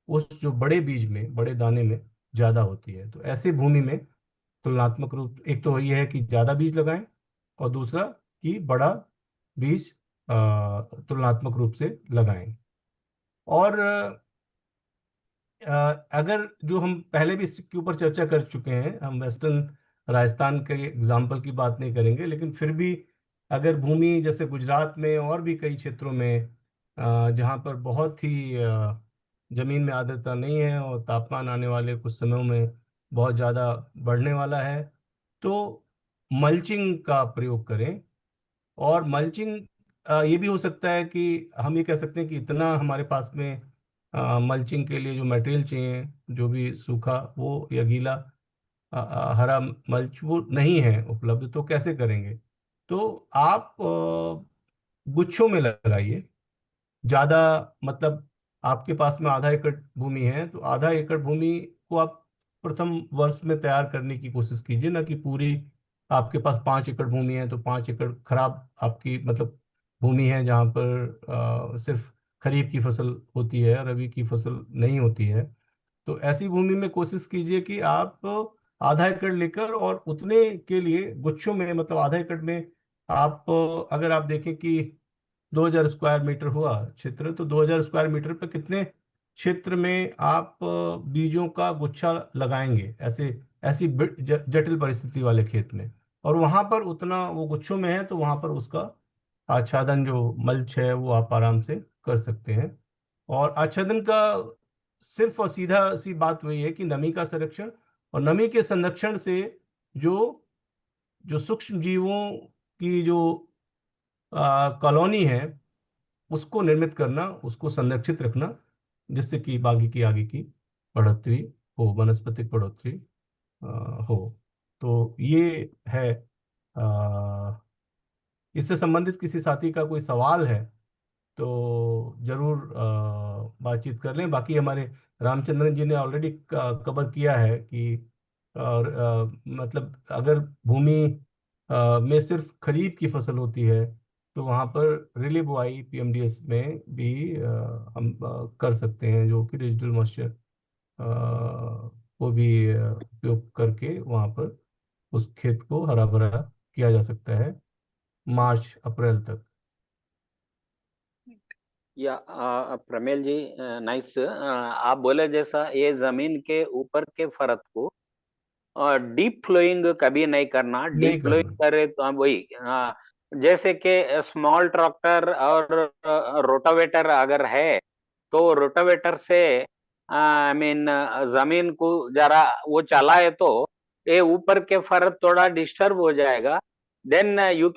उस जो बड़े बीज में, बड़े दाने में ज्यादा होती है। तो ऐसे भूमि में तुलनात्मक रूप, एक तो ये है कि ज्यादा बीज लगाएं और दूसरा कि बड़ा बीज तुलनात्मक रूप से लगाएं। और अगर जो हम पहले भी इसके ऊपर चर्चा कर चुके हैं, हम वेस्टर्न राजस्थान के एग्जाम्पल की बात नहीं करेंगे, लेकिन फिर भी अगर भूमि जैसे गुजरात में और भी कई क्षेत्रों में जहाँ पर बहुत ही जमीन में आर्द्रता नहीं है और तापमान आने वाले कुछ समयों में बहुत ज़्यादा बढ़ने वाला है, तो मल्चिंग का प्रयोग करें। और मल्चिंग ये भी हो सकता है कि हम ये कह सकते हैं कि इतना हमारे पास में मल्चिंग के लिए जो मटेरियल चाहिए, जो भी सूखा वो या गीला हरा मल्च वो नहीं है उपलब्ध, तो कैसे करेंगे? तो आप गुच्छों में लगाइए। ज्यादा मतलब आपके पास में आधा एकड़ भूमि है तो आधा एकड़ भूमि को आप प्रथम वर्ष में तैयार करने की कोशिश कीजिए, ना कि पूरी आपके पास 5 एकड़ भूमि है तो 5 एकड़ खराब आपकी मतलब भूमि है जहाँ पर सिर्फ खरीफ की फसल होती है, रबी की फसल नहीं होती है। तो ऐसी भूमि में कोशिश कीजिए कि आप आधा एकड़ लेकर और उतने के लिए गुच्छों में, मतलब आधा एकड़ में आप अगर आप देखें कि 2000 स्क्वायर मीटर हुआ क्षेत्र, तो 2000 स्क्वायर मीटर पर कितने क्षेत्र में आप बीजों का गुच्छा लगाएंगे ऐसे ऐसी जटिल परिस्थिति वाले खेत में। और वहां पर उतना वो गुच्छों में है तो वहां पर उसका आच्छादन जो मल्च है वो आप आराम से कर सकते हैं। और आच्छादन का सिर्फ और सीधा सी बात वही है कि नमी का संरक्षण, और नमी के संरक्षण से जो जो सूक्ष्म जीवों की जो कॉलोनी है उसको निर्मित करना, उसको संरक्षित रखना, जिससे कि बागी की आगे की बढ़ोतरी हो, वनस्पतिक बढ़ोतरी अ, हो। तो ये है। इससे संबंधित किसी साथी का कोई सवाल है तो जरूर बातचीत कर लें। बाकी हमारे रामचंद्रन जी ने ऑलरेडी कवर किया है कि और मतलब अगर भूमि में सिर्फ खरीफ की फसल होती है तो वहाँ पर रिले बुआई पीएमडीएस में भी हम कर सकते हैं, जो कि रेजिडुअल मॉइस्चर को भी उपयोग करके वहाँ पर उस खेत को हरा भरा किया जा सकता है मार्च अप्रैल तक। या प्रमेल जी, नाइस। आप बोले जैसा ये जमीन के ऊपर के परत को डीप फ्लोइंग कभी नहीं करना। नहीं डीप फ्लोइंग करना। करे तो हम वही जैसे कि स्मॉल ट्रैक्टर और रोटावेटर अगर है तो रोटावेटर से आई मीन जमीन को जरा वो चलाए तो ये ऊपर के फर्श थोड़ा डिस्टर्ब हो जाएगा। Then you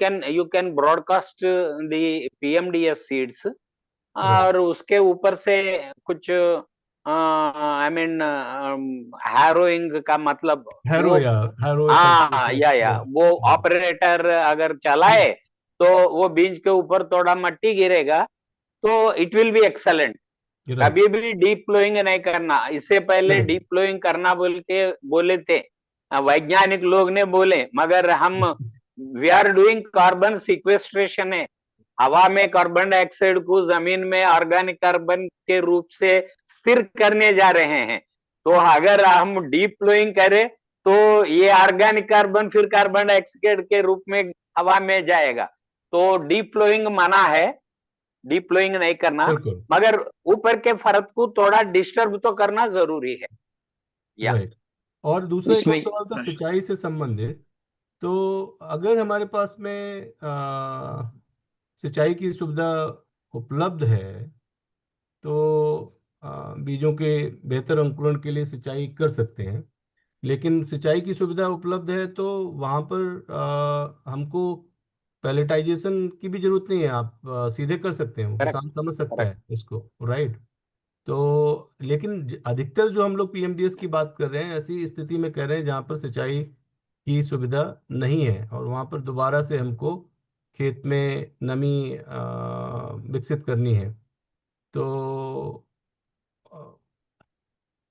can broadcast the PMDS seeds right. और उसके ऊपर से कुछ आई मीन हैरोइंग का मतलब हैरो वो या हैरो हाँ या कल्टीवेटर। वो ऑपरेटर अगर चलाए तो वो बीज के ऊपर थोड़ा मट्टी गिरेगा तो it will be excellent. Right. कभी भी डीप फ्लोइंग नहीं करना। इससे पहले Correct. डीप फ्लोइंग करना बोले थे वैज्ञानिक लोग ने बोले, मगर हम we are doing carbon sequestration है। हवा में कार्बन डाइऑक्साइड को जमीन में ऑर्गेनिक कार्बन के रूप से स्थिर करने जा रहे हैं। तो अगर हम डीप फ्लोइंग करें तो ये ऑर्गेनिक कार्बन फिर कार्बन डाइऑक्साइड के रूप में हवा में जाएगा। तो डीप फ्लोइंग मना है, डीप फ्लोइंग नहीं करना, बिल्कुल। मगर ऊपर के परत को थोड़ा डिस्टर्ब तो करना जरूरी है। या राइट। और दूसरा एक और इसमें सवाल था सिंचाई से संबंधित। तो अगर हमारे पास में सिंचाई की सुविधा उपलब्ध है तो बीजों के बेहतर अंकुरण के लिए सिंचाई कर सकते हैं। लेकिन सिंचाई की सुविधा उपलब्ध है तो वहाँ पर हमको पैलेटाइजेशन की भी जरूरत नहीं है। आप सीधे कर सकते हैं, वो करेक्ट किसान समझ सकता करेक्ट। है इसको। राइट। तो लेकिन अधिकतर जो हम लोग पीएमडीएस की बात कर रहे हैं ऐसी स्थिति में कह रहे हैं जहाँ पर सिंचाई की सुविधा नहीं है और वहाँ पर दोबारा से हमको खेत में नमी विकसित करनी है। तो अ,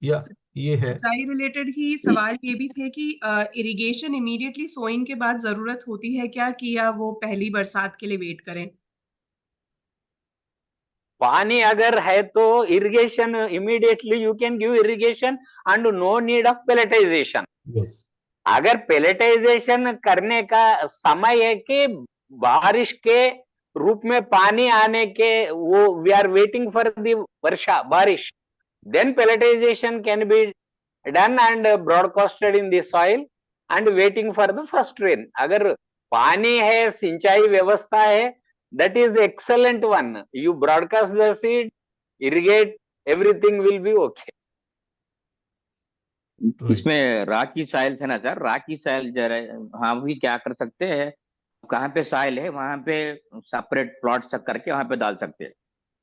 या सि- ये है। सिंचाई रिलेटेड ही सवाल ये भी थे कि इरिगेशन इमीडिएटली सोइंग के बाद जरूरत होती है क्या, कि या वो पहली बरसात के लिए वेट करें? पानी अगर है तो irrigation immediately you can give irrigation and no need of pelletization. Yes. अगर पेलेटाइजेशन करने का समय है कि बारिश के रूप में पानी आने के, वो we are waiting for the वर्षा बारिश, then pelletization can be done and broadcasted in the soil and waiting for the first rain. अगर पानी है, सिंचाई व्यवस्था है, that is the excellent one. You broadcast the seed, irrigate, everything will be okay. इसमें राकी साइल है ना सर, राकी साइल जरा हाँ भी क्या कर सकते हैं, कहाँ पे साइल है वहां पे सेपरेट प्लॉट करके वहां पे डाल सकते हैं,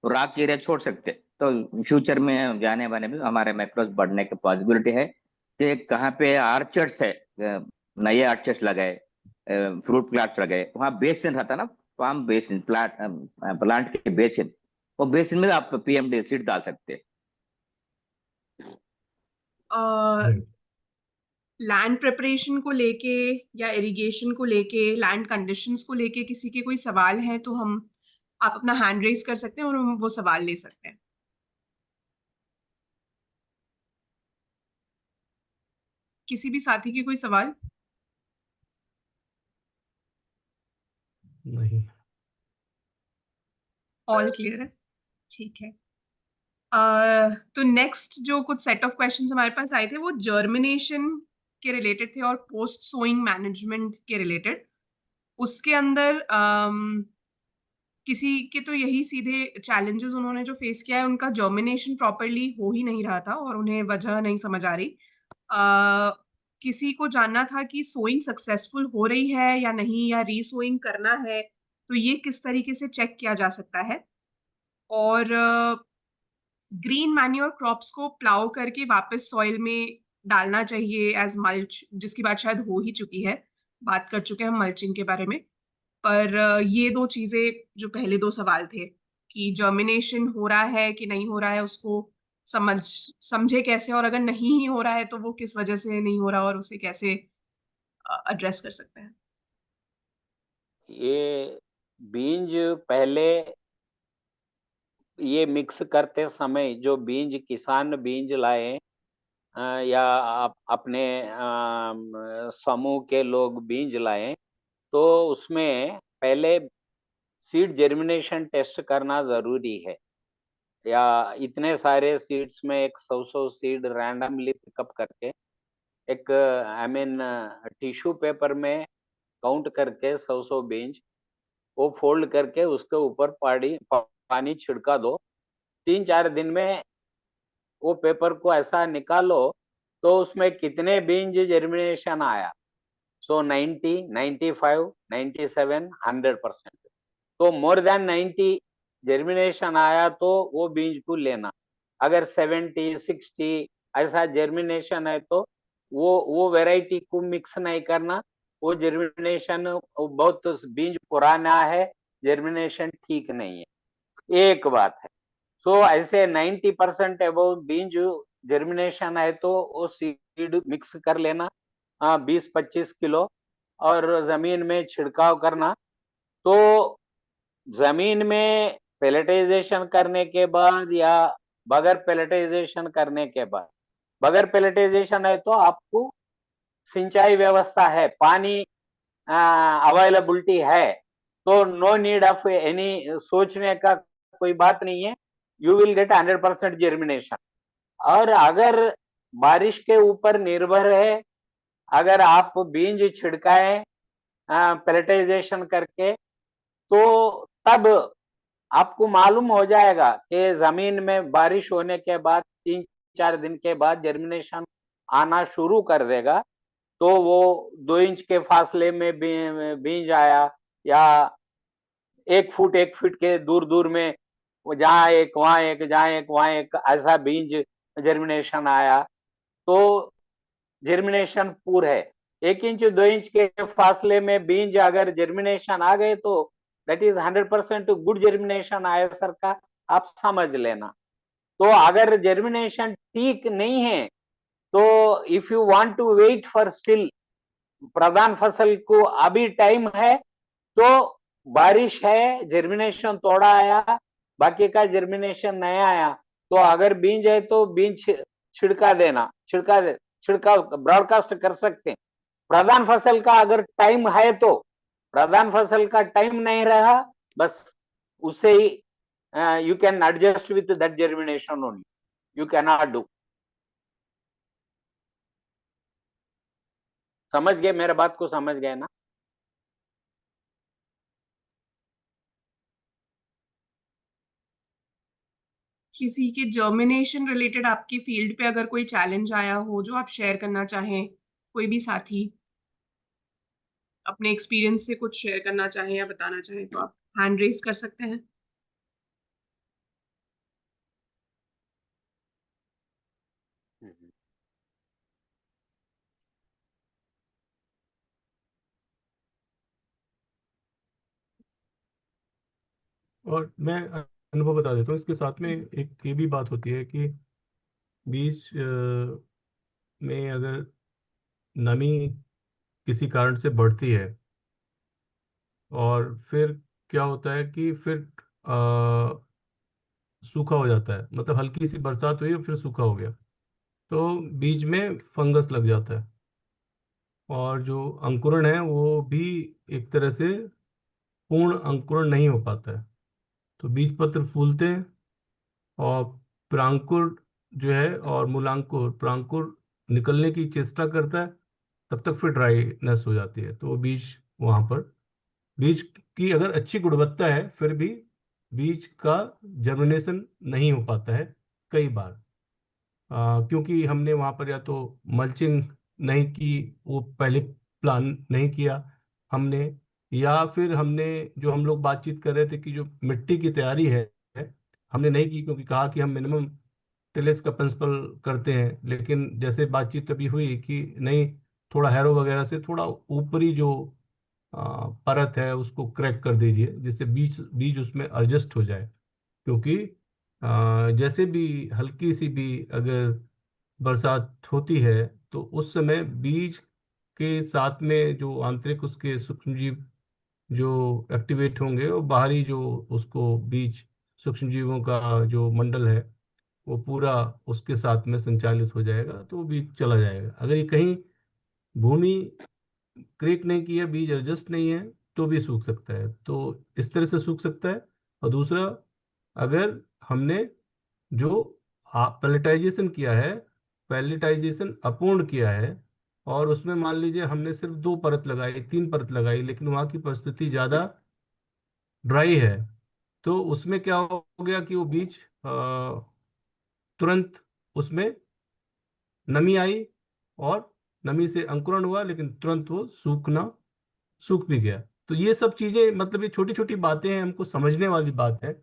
तो राक एरिया छोड़ सकते हैं। तो फ्यूचर में जाने वाले में हमारे मैक्रोस बढ़ने की पॉसिबिलिटी है कि कहाँ पे आर्चर्ड्स है, नए आर्चर्ड्स लगाए, फ्रूट प्लांट्स लगाए, वहाँ बेसिन रहता ना, फार्म बेसिन, प्लांट के बेसिन, वो बेसिन में आप पीएमडी सीड डाल सकते हैं। लैंड प्रिपरेशन को लेके या इरिगेशन को लेके, लैंड कंडीशंस को लेके किसी के कोई सवाल है तो आप अपना हैंड रेज कर सकते हैं और हम वो सवाल ले सकते हैं। किसी भी साथी के कोई सवाल? नहीं। ऑल क्लियर है, ठीक है। तो नेक्स्ट जो कुछ सेट ऑफ क्वेश्चंस हमारे पास आए थे वो जर्मिनेशन के रिलेटेड थे और पोस्ट सोइंग मैनेजमेंट के रिलेटेड। उसके अंदर किसी के तो यही सीधे चैलेंजेस उन्होंने जो फेस किया है, उनका जर्मिनेशन प्रॉपरली हो ही नहीं रहा था और उन्हें वजह नहीं समझ आ रही। किसी को जानना था कि सोइंग सक्सेसफुल हो रही है या नहीं, या रीसोइंग करना है तो ये किस तरीके से चेक किया जा सकता है। और ग्रीन मैन्योर क्रॉप्स को प्लाउ करके वापस सॉइल में डालना चाहिए एज मल्च, जिसकी बात शायद हो ही चुकी है, बात कर चुके हैं हम मल्चिंग के बारे में। पर ये दो चीजें जो पहले दो सवाल थे कि जर्मिनेशन हो रहा है कि नहीं हो रहा है, उसको समझे कैसे, और अगर नहीं ही हो रहा है तो वो किस वजह से नहीं हो रहा और उसे कैसे एड्रेस कर सकते हैं। ये बीज पहले ये मिक्स करते समय जो बीज किसान बीज लाए या अपने समूह के लोग बीज लाए, तो उसमें पहले सीड जर्मिनेशन टेस्ट करना जरूरी है। या इतने सारे सीड्स में एक 100 सीड रैंडमली पिकअप करके एक आई मीन टिश्यू पेपर में काउंट करके 100 बीज वो फोल्ड करके उसके ऊपर पानी छिड़का दो। 3-4 दिन में वो पेपर को ऐसा निकालो तो उसमें कितने बीज जर्मिनेशन आया। सो 90, 95, 97, 100%। तो मोर देन 90 जर्मिनेशन आया तो वो बीज को लेना। अगर 70, 60 ऐसा जर्मिनेशन है तो वो वैरायटी को मिक्स नहीं करना। वो जर्मिनेशन बहुत बीज पुराना है, जर्मिनेशन ठीक नहीं है, एक बात है। सो ऐसे 90% अबव बीज जर्मिनेशन है तो वो सीड मिक्स कर लेना 20-25 किलो और जमीन में छिड़काव करना। तो जमीन में पेलेटाइजेशन करने के बाद या बगैर पेलेटाइजेशन करने के बाद, बगैर पेलेटाइजेशन है तो आपको सिंचाई व्यवस्था है, पानी अवेलेबिलिटी है, तो नो नीड ऑफ एनी सोचने का कोई बात नहीं है। You will get 100% germination. और अगर बारिश के ऊपर निर्भर है, अगर आप बीज छिड़काएं पेलेटाइजेशन करके, तो तब आपको मालूम हो जाएगा कि जमीन में बारिश होने के बाद 3-4 दिन के बाद जर्मिनेशन आना शुरू कर देगा। तो वो 2 इंच के फासले में बीज आया या 1 फुट के दूर दूर में जहाँ एक वहां एक, जहाँ एक वहां एक, ऐसा बीज जर्मिनेशन आया तो जर्मिनेशन पूर है। 1 इंच 2 इंच के फासले में बीज अगर जर्मिनेशन आ गए तो दैट इज 100% गुड जर्मिनेशन आया सर का, आप समझ लेना। तो अगर जर्मिनेशन ठीक नहीं है तो if you want to wait for still प्रधान फसल को अभी टाइम है, तो बारिश है, जर्मिनेशन थोड़ा आया, बाकी का जर्मिनेशन नहीं आया, तो अगर बीज है तो बीज छिड़का देना, छिड़का ब्रॉडकास्ट कर सकते हैं। प्रधान फसल का अगर टाइम है तो, प्रधान फसल का टाइम नहीं रहा, बस उसे ही you can adjust with that germination only, you can not do. समझ गए मेरे बात को, समझ गए ना? किसी के जर्मिनेशन रिलेटेड आपकी फील्ड पे अगर कोई चैलेंज आया हो जो आप शेयर करना चाहें, कोई भी साथी अपने एक्सपीरियंस से कुछ शेयर करना चाहें या बताना चाहें, तो आप हैंड रेज कर सकते हैं। और मैं अनुभव बता देता हूँ इसके साथ में। एक ये भी बात होती है कि बीज में अगर नमी किसी कारण से बढ़ती है और फिर क्या होता है कि फिर सूखा हो जाता है, मतलब हल्की सी बरसात हुई और फिर सूखा हो गया, तो बीज में फंगस लग जाता है और जो अंकुरण है वो भी एक तरह से पूर्ण अंकुरण नहीं हो पाता है। तो बीज पत्र फूलते हैं और प्रांकुर जो है और मूलांकुर प्रांकुर निकलने की चेष्टा करता है, तब तक फिर ड्राईनेस हो जाती है। तो वो बीज वहाँ पर, बीज की अगर अच्छी गुणवत्ता है फिर भी बीज का जर्मिनेशन नहीं हो पाता है कई बार, क्योंकि हमने वहाँ पर या तो मल्चिंग नहीं की, वो पहले प्लान नहीं किया हमने, या फिर हमने जो हम लोग बातचीत कर रहे थे कि जो मिट्टी की तैयारी है हमने नहीं की, क्योंकि कहा कि हम मिनिमम टिलेस का प्रिंसिपल करते हैं। लेकिन जैसे बातचीत अभी हुई कि नहीं, थोड़ा हैरो वगैरह से थोड़ा ऊपरी जो परत है उसको क्रैक कर दीजिए, जिससे बीज बीज उसमें एडजस्ट हो जाए। क्योंकि जैसे भी हल्की सी भी अगर बरसात होती है तो उस समय बीज के साथ में जो आंतरिक उसके सूक्ष्मजीव जो एक्टिवेट होंगे, और बाहरी जो उसको बीज सूक्ष्मजीवों का जो मंडल है वो पूरा उसके साथ में संचालित हो जाएगा, तो वो बीज चला जाएगा। अगर ये कहीं भूमि क्रेक नहीं की है, बीज एडजस्ट नहीं है, तो भी सूख सकता है। तो इस तरह से सूख सकता है। और दूसरा, अगर हमने जो पैलेटाइजेशन किया है, पैलेटाइजेशन अपूर्ण किया है, और उसमें मान लीजिए हमने सिर्फ 2 परत लगाई, 3 परत लगाई, लेकिन वहाँ की परिस्थिति ज़्यादा ड्राई है, तो उसमें क्या हो गया कि वो बीज तुरंत उसमें नमी आई और नमी से अंकुरण हुआ, लेकिन तुरंत वो सूख भी गया। तो ये सब चीजें, मतलब ये छोटी छोटी बातें हैं, हमको समझने वाली बात है।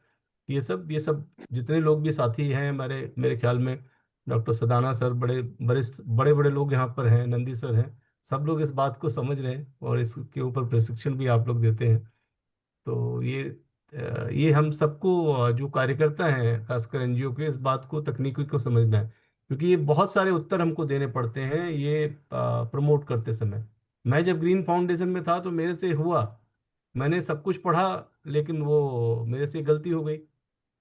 ये सब जितने लोग भी साथी हैं हमारे, मेरे ख्याल में डॉक्टर सदाना सर, बड़े वरिष्ठ बड़े बड़े लोग यहाँ पर हैं, नंदी सर हैं, सब लोग इस बात को समझ रहे हैं और इसके ऊपर प्रशिक्षण भी आप लोग देते हैं। तो ये हम सबको, जो कार्यकर्ता हैं खासकर एनजीओ के, इस बात को, तकनीकी को समझना है, क्योंकि ये बहुत सारे उत्तर हमको देने पड़ते हैं ये प्रमोट करते समय। मैं जब ग्रीन फाउंडेशन में था तो मेरे से हुआ, मैंने सब कुछ पढ़ा, लेकिन वो मेरे से गलती हो गई।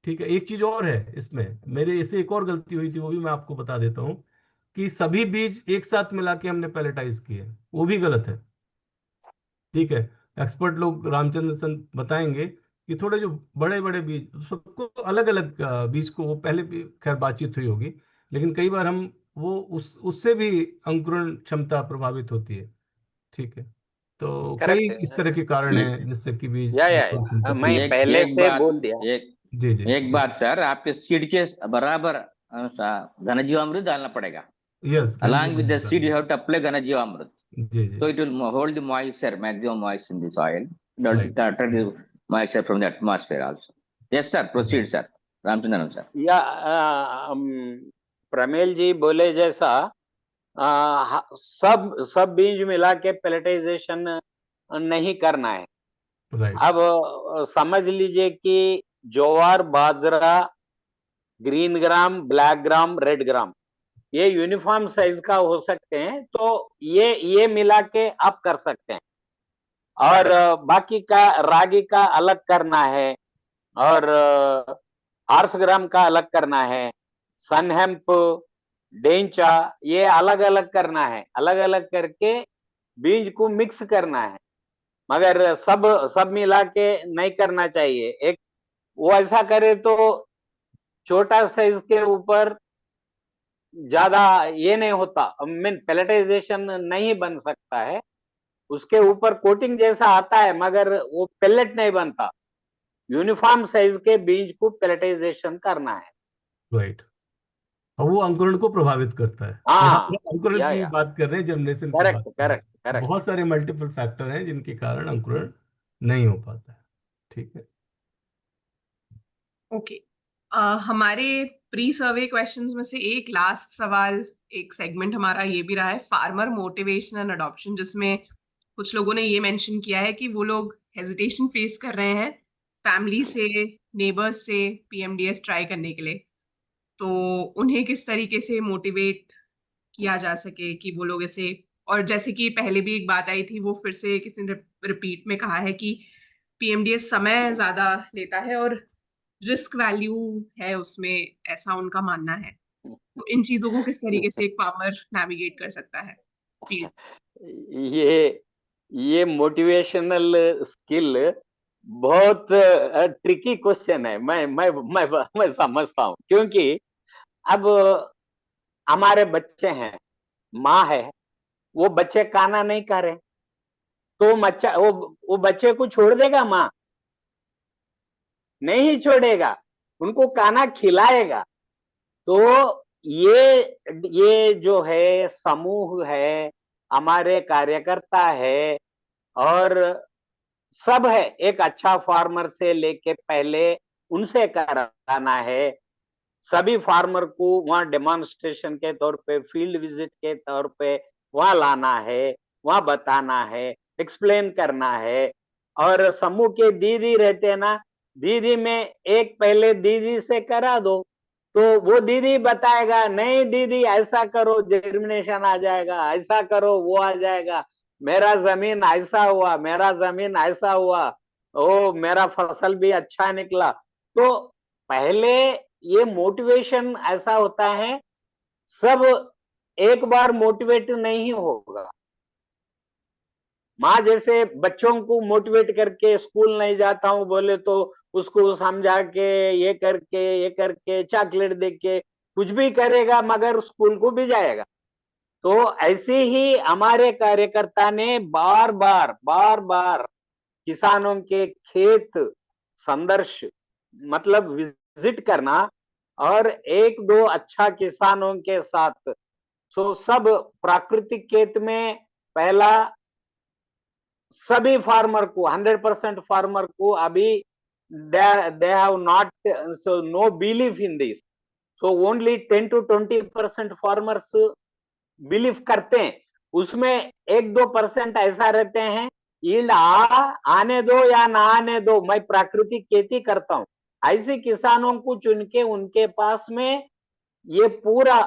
ठीक है, एक चीज और है इसमें, मेरे से एक और गलती हुई थी, वो भी मैं आपको बता देता हूँ, कि सभी बीज एक साथ मिला के हमने पैलेटाइज किए, वो भी गलत है। ठीक है, एक्सपर्ट लोग रामचंद्र सन बताएंगे कि थोड़े जो बड़े बड़े बीज, सबको अलग अलग बीज को, वो पहले भी खैर बातचीत हुई होगी, लेकिन कई बार हम वो उससे भी अंकुरण क्षमता प्रभावित होती है। ठीक है, तो कई इस तरह के कारण ये हैं जिससे कि बीज या मैं एक पहले एक से बात बोल दिया। एक जी जी एक बात सर, आपके सीड के बराबर घनजीवामृत डालना पड़ेगा। Yes, Along with the seed, you have to apply घनजीवामृत. जी जी, So it will hold the moisture, maximum moisture in the soil. It will right attract the moisture from the atmosphere also. Yes, sir. Proceed, sir. Ramchandran, sir. या प्रमेल जी बोले जैसा सब बीज मिला के पेलेटाइजेशन नहीं करना है। राइट अब समझ लीजिए कि ज्वार, बाजरा, green gram, black gram, red gram, ये यूनिफॉर्म साइज का हो सकते हैं, तो ये मिला के आप कर सकते हैं। और बाकी का रागी का अलग करना है, और आर्स ग्राम का अलग करना है, सनहेम्प, डेंचा, ये अलग अलग करना है। अलग अलग करके बीज को मिक्स करना है, मगर सब मिला के नहीं करना चाहिए। एक वो ऐसा करे तो छोटा साइज के ऊपर ज्यादा ये नहीं होता, मीन पेलेटाइजेशन नहीं बन सकता है। उसके ऊपर कोटिंग जैसा आता है, मगर वो पेलेट नहीं बनता। यूनिफॉर्म साइज के बीज को पेलेटाइजेशन करना है। राइट, और वो अंकुरण को प्रभावित करता है। यहाँ हाँ, पर अंकुरण की या बात कर रहे हैं, जर्मिनेशन की बात करेक्ट कर रहे करेक्ट हैं। करेक्ट। बहुत सारे मल्टीपल फैक्टर हैं जिनके कारण अंकुरण नहीं हो पाता है। ठीक है, ओके। हमारे प्री सर्वे क्वेश्चंस में से एक लास्ट सवाल, एक सेगमेंट हमारा ये भी रहा है, फार्मर मोटिवेशन एंड अडॉप्शन, जिसमें कुछ लोगों ने ये मेंशन किया है कि वो लोग हेजिटेशन फेस कर रहे हैं फैमिली से, नेबर्स से पीएमडीएस ट्राई करने के लिए। तो उन्हें किस तरीके से मोटिवेट किया जा सके कि वो लोग ऐसे, और जैसे कि पहले भी एक बात आई थी, वो फिर से किसी ने रिपीट में कहा है कि पीएमडीएस समय ज्यादा लेता है और रिस्क वैल्यू है उसमें, ऐसा उनका मानना है। तो इन चीजों को किस तरीके से एक फार्मर नेविगेट कर सकता है फील्ड? ये मोटिवेशनल स्किल बहुत ट्रिकी क्वेश्चन है। मैं समझता हूँ, क्योंकि अब हमारे बच्चे हैं, माँ है, वो बच्चे काना नहीं करे तो वो बच्चे को छोड़ देगा? माँ नहीं छोड़ेगा, उनको खाना खिलाएगा। तो ये जो है समूह है, हमारे कार्यकर्ता है, और सब है, एक अच्छा फार्मर से लेके पहले उनसे कराना है। सभी फार्मर को वहां डेमोन्स्ट्रेशन के तौर पे, फील्ड विजिट के तौर पे वहां लाना है, वहां बताना है, एक्सप्लेन करना है। और समूह के दीदी रहते हैं ना, दीदी में एक पहले दीदी से करा दो, तो वो दीदी बताएगा, नहीं दीदी ऐसा करो जर्मिनेशन आ जाएगा, ऐसा करो वो आ जाएगा, मेरा जमीन ऐसा हुआ, मेरा जमीन ऐसा हुआ, ओ मेरा फसल भी अच्छा निकला। तो पहले ये मोटिवेशन ऐसा होता है, सब एक बार मोटिवेट नहीं होगा। माँ जैसे बच्चों को मोटिवेट करके स्कूल नहीं जाता हूँ बोले तो उसको समझा के, ये करके चॉकलेट दे के कुछ भी करेगा, मगर स्कूल को भी जाएगा। तो ऐसे ही हमारे कार्यकर्ता ने बार बार किसानों के खेत संदर्श मतलब विजिट करना और एक दो अच्छा किसानों के साथ, सो सब प्राकृतिक खेत में पहला सभी फार्मर को 100% फार्मर को अभी they have not so no belief in this, so only 10 to 20% farmers believe करते हैं, उसमें 1-2% ऐसा रहते हैं यील्ड आने दो या ना आने दो, मैं प्राकृतिक खेती करता हूं, ऐसे किसानों को चुन के उनके पास में ये पूरा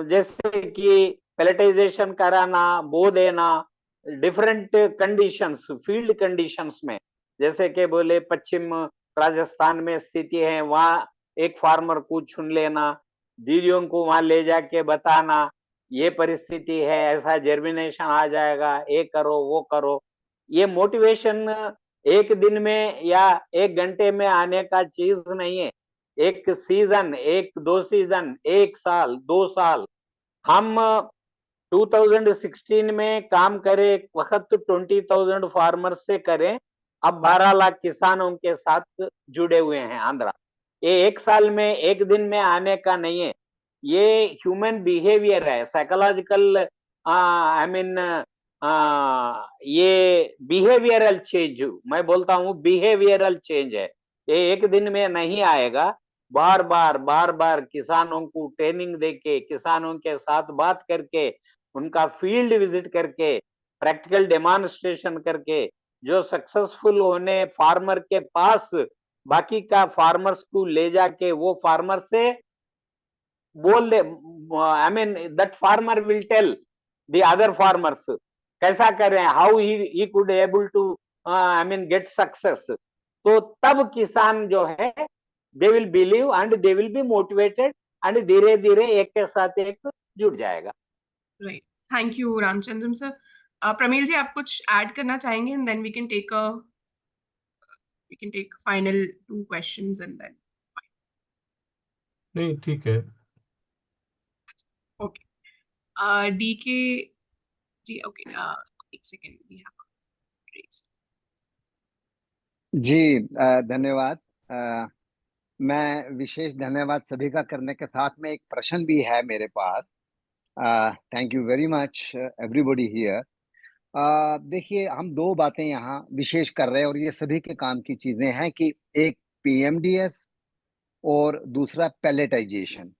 जैसे कि पैलेटाइजेशन कराना, बो देना, डिफरेंट कंडीशंस, फील्ड कंडीशंस में, जैसे कि बोले पश्चिम राजस्थान में स्थिति है, वहां एक फार्मर को चुन लेना, दीदियों को वहां ले जाके बताना ये परिस्थिति है, ऐसा जर्मिनेशन आ जाएगा, ये करो वो करो। ये मोटिवेशन एक दिन में या एक घंटे में आने का चीज नहीं है, एक सीजन, एक दो सीजन, एक साल, 2 साल। हम 2016 में काम करे एक वक्त 20,000 फार्मर्स से करें, अब 12 लाख किसानों के साथ जुड़े हुए हैं आंध्रा। ये एक साल में एक दिन में आने का नहीं है, ये ह्यूमन बिहेवियर है, साइकोलॉजिकल आई मीन ये बिहेवियरल चेंज, मैं बोलता हूँ बिहेवियरल चेंज है, ये एक दिन में नहीं आएगा। बार बार किसानों को ट्रेनिंग देके, किसानों के साथ बात करके, उनका फील्ड विजिट करके, प्रैक्टिकल डेमोन्स्ट्रेशन करके, जो सक्सेसफुल होने फार्मर के पास बाकी का फार्मर्स को ले जाके वो फार्मर से बोल दे, I mean that farmer will tell the other farmers कैसा कर रहे हैं, how he could able to I mean get success. तो तब किसान जो है they will believe and they will be motivated and धीरे धीरे एक के साथ एक जुड़ जाएगा। Right, thank you Ramchandram sir. Pramil ji, आप कुछ ऐड करना चाहेंगे and then we can take final 2 questions and then. नहीं, ठीक है। ओके, डीके जी, ओके, एक सेकंड, वी हैव रेज्ड। जी, धन्यवाद। मैं विशेष धन्यवाद सभी का करने के साथ में एक प्रश्न भी है मेरे पास। Thank you very much everybody here. देखिए, हम 2 बातें यहाँ विशेष कर रहे हैं और ये सभी के काम की चीजें हैं कि एक पीएमडीएस और दूसरा पैलेटाइजेशन।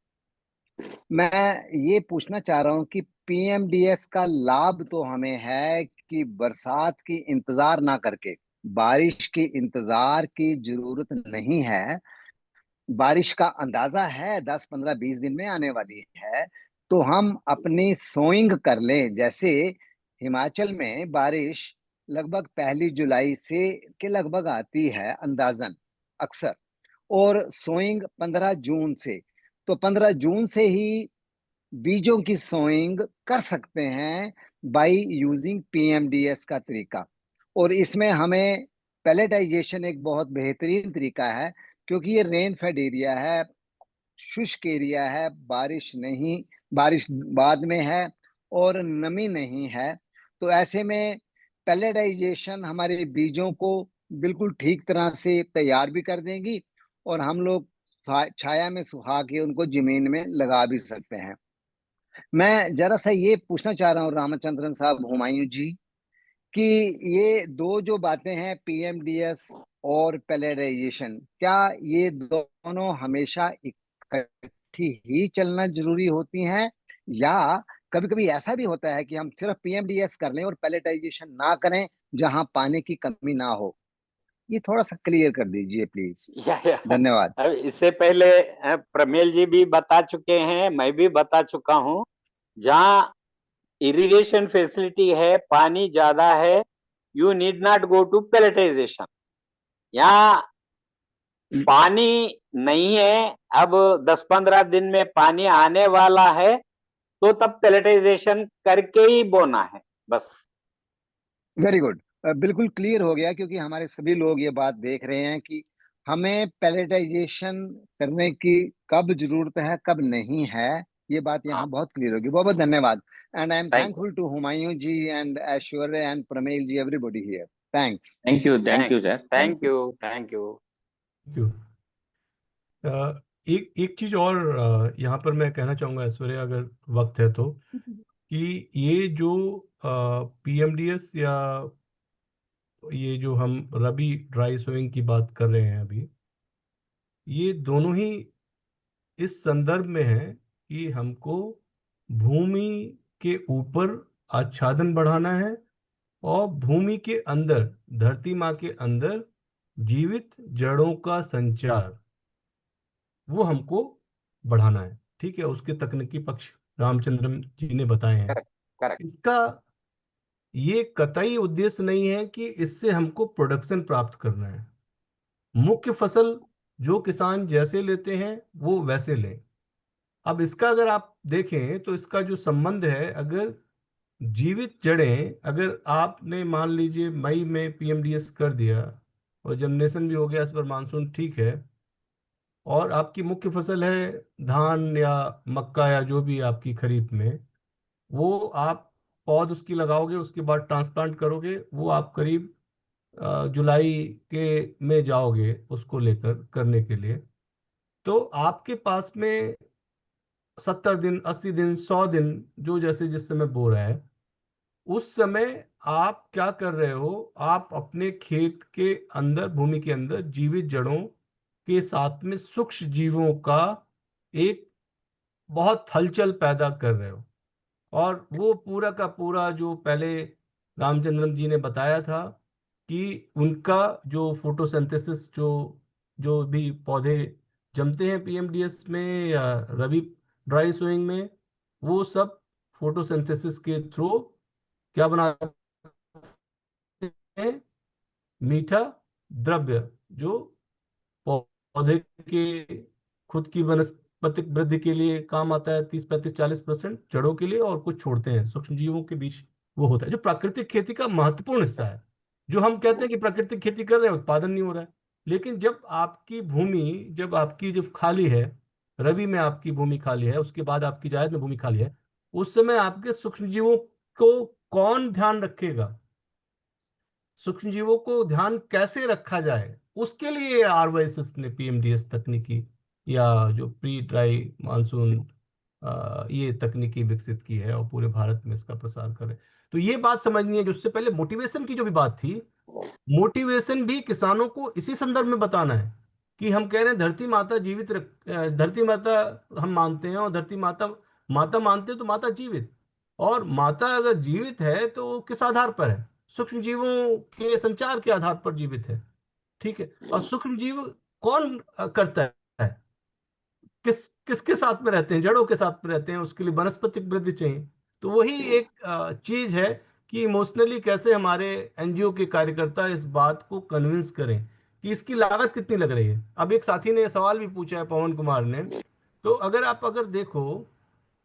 मैं ये पूछना चाह रहा हूँ कि पीएमडीएस का लाभ तो हमें है कि बरसात की इंतजार ना करके, बारिश की इंतजार की जरूरत नहीं है, बारिश का अंदाजा है 10, 15, 20 दिन में आने वाली है, तो हम अपनी सोइंग कर लें। जैसे हिमाचल में बारिश लगभग 1 जुलाई से के लगभग आती है अंदाजन अक्सर, और सोइंग 15 जून से, तो 15 जून से ही बीजों की सोइंग कर सकते हैं बाय यूजिंग पीएमडीएस का तरीका। और इसमें हमें पैलेटाइजेशन एक बहुत बेहतरीन तरीका है, क्योंकि ये रेन फेड एरिया है, शुष्क एरिया है, बारिश बाद में है और नमी नहीं है। तो ऐसे में पैलेटाइजेशन हमारे बीजों को बिल्कुल ठीक तरह से तैयार भी कर देंगी और हम लोग छाया में सुखा के उनको जमीन में लगा भी सकते हैं। मैं जरा सा ये पूछना चाह रहा हूँ रामचंद्रन साहब, हुमायूं जी, कि ये 2 जो बातें हैं पीएमडीएस और पैलेटाइजेशन, क्या ये दोनों हमेशा इकट्ठी ही चलना जरूरी होती हैं, या कभी कभी ऐसा भी होता है कि हम सिर्फ पीएमडीएस कर लें और पैलेटाइजेशन ना करें जहां पानी की कमी ना हो? ये थोड़ा सा क्लियर कर दीजिए प्लीज। धन्यवाद। अब इससे पहले प्रमेल जी भी बता चुके हैं, मैं भी बता चुका हूं, जहां इरिगेशन फैसिलिटी है, पानी ज्यादा है, you need not go to pelletization. यहाँ पानी नहीं है, अब 10-15 दिन में पानी आने वाला है, तो तब पैलेटाइजेशन करके ही बोना है, बस। वेरी गुड, बिल्कुल क्लियर हो गया, क्योंकि हमारे सभी लोग ये बात देख रहे हैं कि हमें पैलेटाइजेशन करने की कब जरूरत है, कब नहीं है, ये बात यहाँ बहुत क्लियर होगी। बहुत बहुत धन्यवाद। And I am Thank you. Thankful to Humayun ji and Aishwarya and Pramel ji, everybody here. Thanks. Thank you sir, Thank you. Thank you. क्यों एक चीज और यहाँ पर मैं कहना चाहूंगा ऐश्वर्या, अगर वक्त है तो, कि ये जो पीएमडीएस या ये जो हम रबी ड्राई सोइंग की बात कर रहे हैं अभी, ये दोनों ही इस संदर्भ में है कि हमको भूमि के ऊपर आच्छादन बढ़ाना है और भूमि के अंदर, धरती माँ के अंदर जीवित जड़ों का संचार वो हमको बढ़ाना है। ठीक है, उसके तकनीकी पक्ष रामचंद्रन जी ने बताए हैं। Correct. Correct. इसका ये कतई उद्देश्य नहीं है कि इससे हमको प्रोडक्शन प्राप्त करना है। मुख्य फसल जो किसान जैसे लेते हैं वो वैसे लें। अब इसका अगर आप देखें तो इसका जो संबंध है, अगर जीवित जड़ें, अगर आपने मान लीजिए मई में पीएमडीएस कर दिया और जर्मिनेशन भी हो गया, इस पर मानसून ठीक है, और आपकी मुख्य फसल है धान या मक्का या जो भी आपकी खरीफ में, वो आप पौध उसकी लगाओगे, उसके बाद ट्रांसप्लांट करोगे, वो आप करीब जुलाई के में जाओगे उसको लेकर करने के लिए। तो आपके पास में 70 दिन, 80 दिन, 100 दिन, जो जैसे जिस समय बो रहा है, उस समय आप क्या कर रहे हो, आप अपने खेत के अंदर, भूमि के अंदर जीवित जड़ों के साथ में सूक्ष्म जीवों का एक बहुत हलचल पैदा कर रहे हो। और वो पूरा का पूरा जो पहले रामचंद्रन जी ने बताया था कि उनका जो फोटोसिंथेसिस, जो जो भी पौधे जमते हैं पीएमडीएस में या रबी ड्राई सोइंग में, वो सब फोटोसिंथेसिस के थ्रू क्या बनाते हैं, मीठा द्रव्य, जो पौधे के खुद की वनस्पतिक वृद्धि के लिए काम आता है, 30, 35, 40% जड़ों के लिए, और कुछ छोड़ते हैं सूक्ष्म जीवों के बीच। वो होता है जो प्राकृतिक खेती का महत्वपूर्ण हिस्सा है। जो हम कहते हैं कि प्राकृतिक खेती कर रहे हैं, उत्पादन नहीं हो रहा है, लेकिन जब आपकी भूमि, जब आपकी जब खाली है, रबी में आपकी भूमि खाली है, उसके बाद आपकी जायद में भूमि खाली है, उस समय आपके सूक्ष्म जीवों को कौन ध्यान रखेगा? सूक्ष्म जीवों को ध्यान कैसे रखा जाए, उसके लिए आरवाईएसएस ने पीएमडीएस तकनीकी या जो प्री ड्राई मानसून ये तकनीकी विकसित की है और पूरे भारत में इसका प्रसार करे। तो ये बात समझनी है। जो उससे पहले मोटिवेशन की जो भी बात थी, मोटिवेशन भी किसानों को इसी संदर्भ में बताना है कि हम कह रहे हैं धरती माता जीवित धरती माता हम मानते हैं, और धरती माता माता मानते हैं, तो माता जीवित, और माता अगर जीवित है तो वो किस आधार पर है? सूक्ष्म जीवों के संचार के आधार पर जीवित है। ठीक है, और सूक्ष्म जीव कौन करता है? किसके साथ में रहते हैं? जड़ों के साथ में रहते हैं, उसके लिए वनस्पतिक वृद्धि चाहिए। तो वही एक चीज है कि इमोशनली कैसे हमारे एनजीओ के कार्यकर्ता इस बात को कन्विंस करें कि इसकी लागत कितनी लग रही है। अब एक साथी ने सवाल भी पूछा है, पवन कुमार ने, तो अगर देखो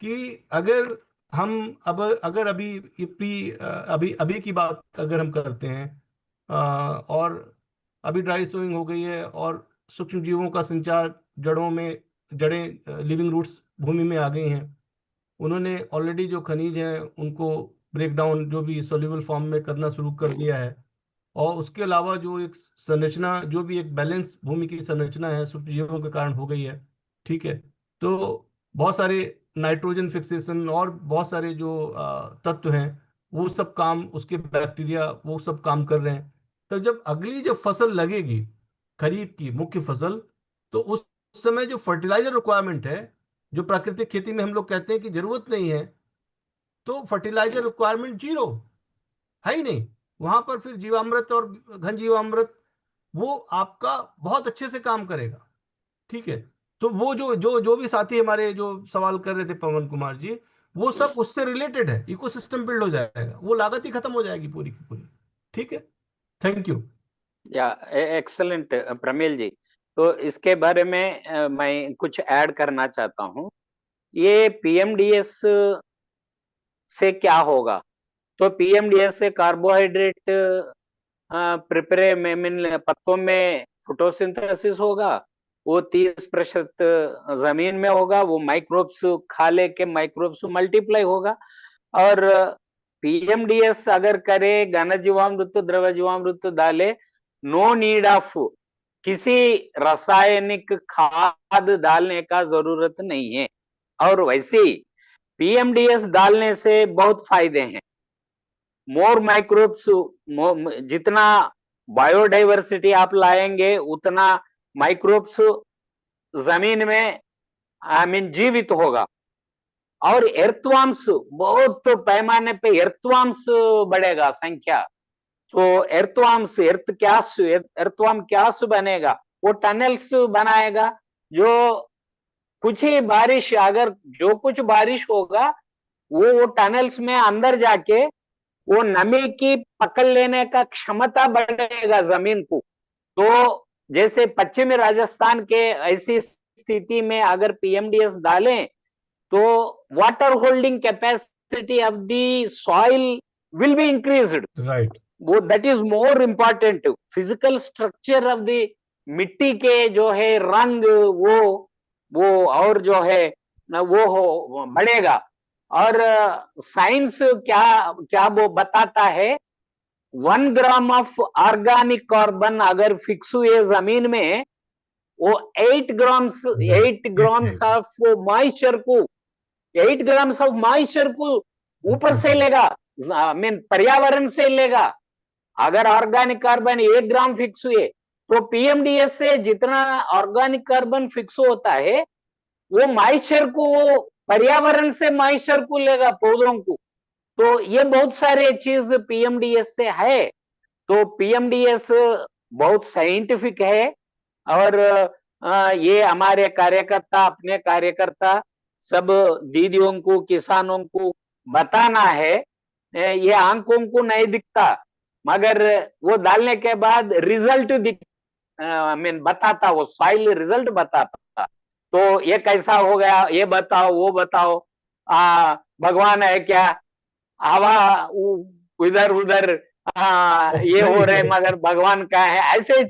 कि अगर हम अगर अभी अभी अभी की बात अगर हम करते हैं, और अभी ड्राई सोइंग हो गई है और सूक्ष्म जीवों का संचार जड़ों में, जड़ें लिविंग रूट्स भूमि में आ गई हैं, उन्होंने ऑलरेडी जो खनिज हैं उनको ब्रेक डाउन, जो भी सोल्यूबल फॉर्म में करना शुरू कर दिया है, और उसके अलावा जो एक संरचना, जो भी एक बैलेंस भूमि की संरचना है सूक्ष्म जीवों के कारण हो गई है। ठीक है, तो बहुत सारे नाइट्रोजन फिक्सेशन और बहुत सारे जो तत्व हैं, वो सब काम, उसके बैक्टीरिया, वो सब काम कर रहे हैं। तो जब फसल लगेगी, खरीफ की मुख्य फसल, तो उस समय जो फर्टिलाइजर रिक्वायरमेंट है, जो प्राकृतिक खेती में हम लोग कहते हैं कि जरूरत नहीं है, तो फर्टिलाइजर रिक्वायरमेंट जीरो है ही नहीं। वहां पर फिर जीवामृत और घन जीवामृत वो आपका बहुत अच्छे से काम करेगा। ठीक है, तो वो जो भी साथी हमारे जो सवाल कर रहे थे, पवन कुमार जी, वो सब उससे रिलेटेड है। इकोसिस्टम बिल्ड हो जाएगा, वो लागत ही खत्म हो जाएगी पूरी की पूरी। ठीक है, थैंक यू। या एक्सलेंट प्रमेल जी। तो इसके बारे में मैं कुछ ऐड करना चाहता हूँ। ये पीएमडीएस से क्या होगा? तो पीएमडीएस से कार्बोहाइड्रेट प्रिपेयर में पत्तों में फोटोसिंथेसिस होगा, वो 30% जमीन में होगा, वो माइक्रोब्स खा लेके माइक्रोब्स मल्टीप्लाई होगा। और पीएमडीएस अगर करे, घन जीवामृत द्रव जीवामृत डाले, नो नीड ऑफ किसी रासायनिक खाद डालने का जरूरत नहीं है। और वैसे ही पीएमडीएस डालने से बहुत फायदे हैं। मोर माइक्रोब्स, जितना बायोडाइवर्सिटी आप लाएंगे उतना माइक्रोब्स जमीन में जीवित होगा। और एर्थवर्म्स, बहुत पैमाने पे एर्थवर्म्स बढ़ेगा संख्या। तो एर्थवर्म्स, एर्थवर्म क्यास बनेगा, वो टनल्स बनाएगा। जो कुछ ही बारिश, अगर जो कुछ बारिश होगा वो टनल्स में अंदर जाके वो नमी की पकड़ लेने का क्षमता बढ़ेगा जमीन को। तो जैसे पश्चिमी राजस्थान के ऐसी स्थिति में अगर पीएमडीएस डालें तो water holding capacity of the soil will be increased. Right, वो that is more important. Physical structure of the मिट्टी के जो है रंग, वो और जो है वो बढ़ेगा। और साइंस क्या वो बताता है, 1 ग्राम ऑफ ऑर्गेनिक कार्बन अगर फिक्स हुए जमीन में, वो 8 ग्राम्स ऑफ मॉइस्चर को 8 ग्राम्स ऑफ मॉइस्चर को ऊपर से लेगा, पर्यावरण से लेगा। अगर ऑर्गेनिक कार्बन 1 ग्राम फिक्स हुए तो पीएमडीएस से जितना ऑर्गेनिक कार्बन फिक्स होता है वो मॉइस्चर को, वो पर्यावरण से मॉइस्चर को लेगा, पौधों को। तो ये बहुत सारे चीज पीएमडीएस से है। तो पीएमडीएस बहुत साइंटिफिक है। और ये हमारे कार्यकर्ता, अपने कार्यकर्ता सब दीदियों को, किसानों को बताना है। ये आंखों को नहीं दिखता, मगर वो डालने के बाद रिजल्ट बताता, वो सॉइल रिजल्ट बताता। तो ये कैसा हो गया, ये बताओ, वो बताओ, भगवान है क्या, हवा इधर उधर ये हो रहे मगर भगवान का है, ऐसे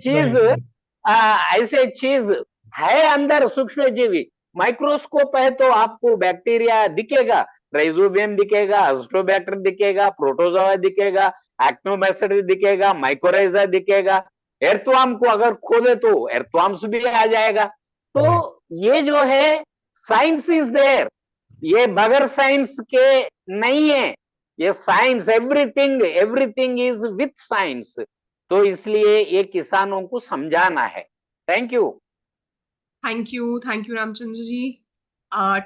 चीज है अंदर सूक्ष्म जीवी। माइक्रोस्कोप है तो आपको बैक्टीरिया दिखेगा, राइजोबियम दिखेगा, एस्ट्रोबैक्टर दिखेगा, प्रोटोजोआ दिखेगा, एक्टिनोबैक्टीरिया दिखेगा, माइकोराइजा दिखेगा। एर्थवर्म को अगर खोले तो एर्थवर्म्स भी आ जाएगा। तो ये जो है साइंस इज देयर, ये बगैर साइंस के नहीं है। ये science, everything is with science. तो इसलिए ये किसानों को समझाना है। Thank you Ramchandra ji.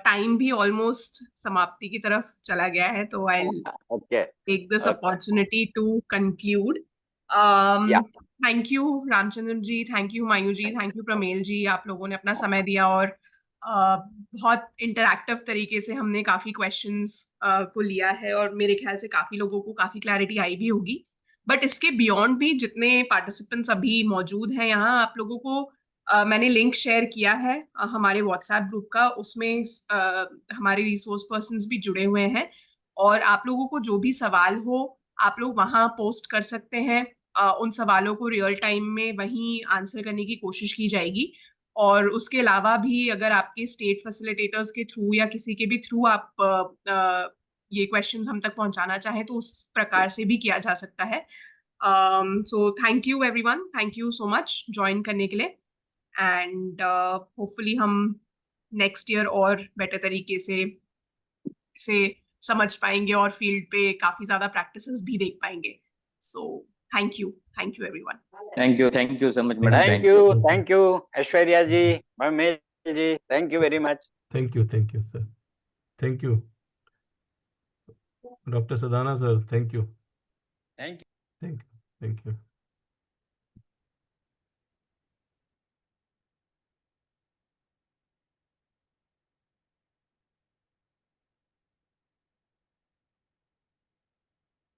Time भी ऑलमोस्ट समाप्ति की तरफ चला गया है, तो I take this opportunity to conclude. Thank you Ramchandra ji, thank you Humayun ji, thank you Pramel ji, आप लोगों ने अपना समय दिया और बहुत इंटरैक्टिव तरीके से हमने काफी क्वेश्चंस को लिया है और मेरे ख्याल से काफी लोगों को काफी क्लैरिटी आई भी होगी। बट इसके बियॉन्ड भी जितने पार्टिसिपेंट्स अभी मौजूद हैं यहाँ, आप लोगों को मैंने लिंक शेयर किया है हमारे व्हाट्सएप ग्रुप का, उसमें हमारे रिसोर्स पर्सन्स भी जुड़े हुए हैं और आप लोगों को जो भी सवाल हो आप लोग वहाँ पोस्ट कर सकते हैं। उन सवालों को रियल टाइम में वहीं आंसर करने की कोशिश की जाएगी। और उसके अलावा भी अगर आपके स्टेट फैसिलिटेटर्स के थ्रू या किसी के भी थ्रू आप ये क्वेश्चंस हम तक पहुंचाना चाहें तो उस प्रकार से भी किया जा सकता है। सो thank you everyone, thank you so much join करने के लिए। एंड होपफुली हम नेक्स्ट ईयर और बेटर तरीके से समझ पाएंगे और फील्ड पे काफी ज्यादा प्रैक्टिसेस भी देख पाएंगे। So thank you everyone. Thank you so much madam. Thank you Aishwarya ji, Mahesh ji, thank you very much. Thank you sir, thank you doctor Sadana sir, thank you.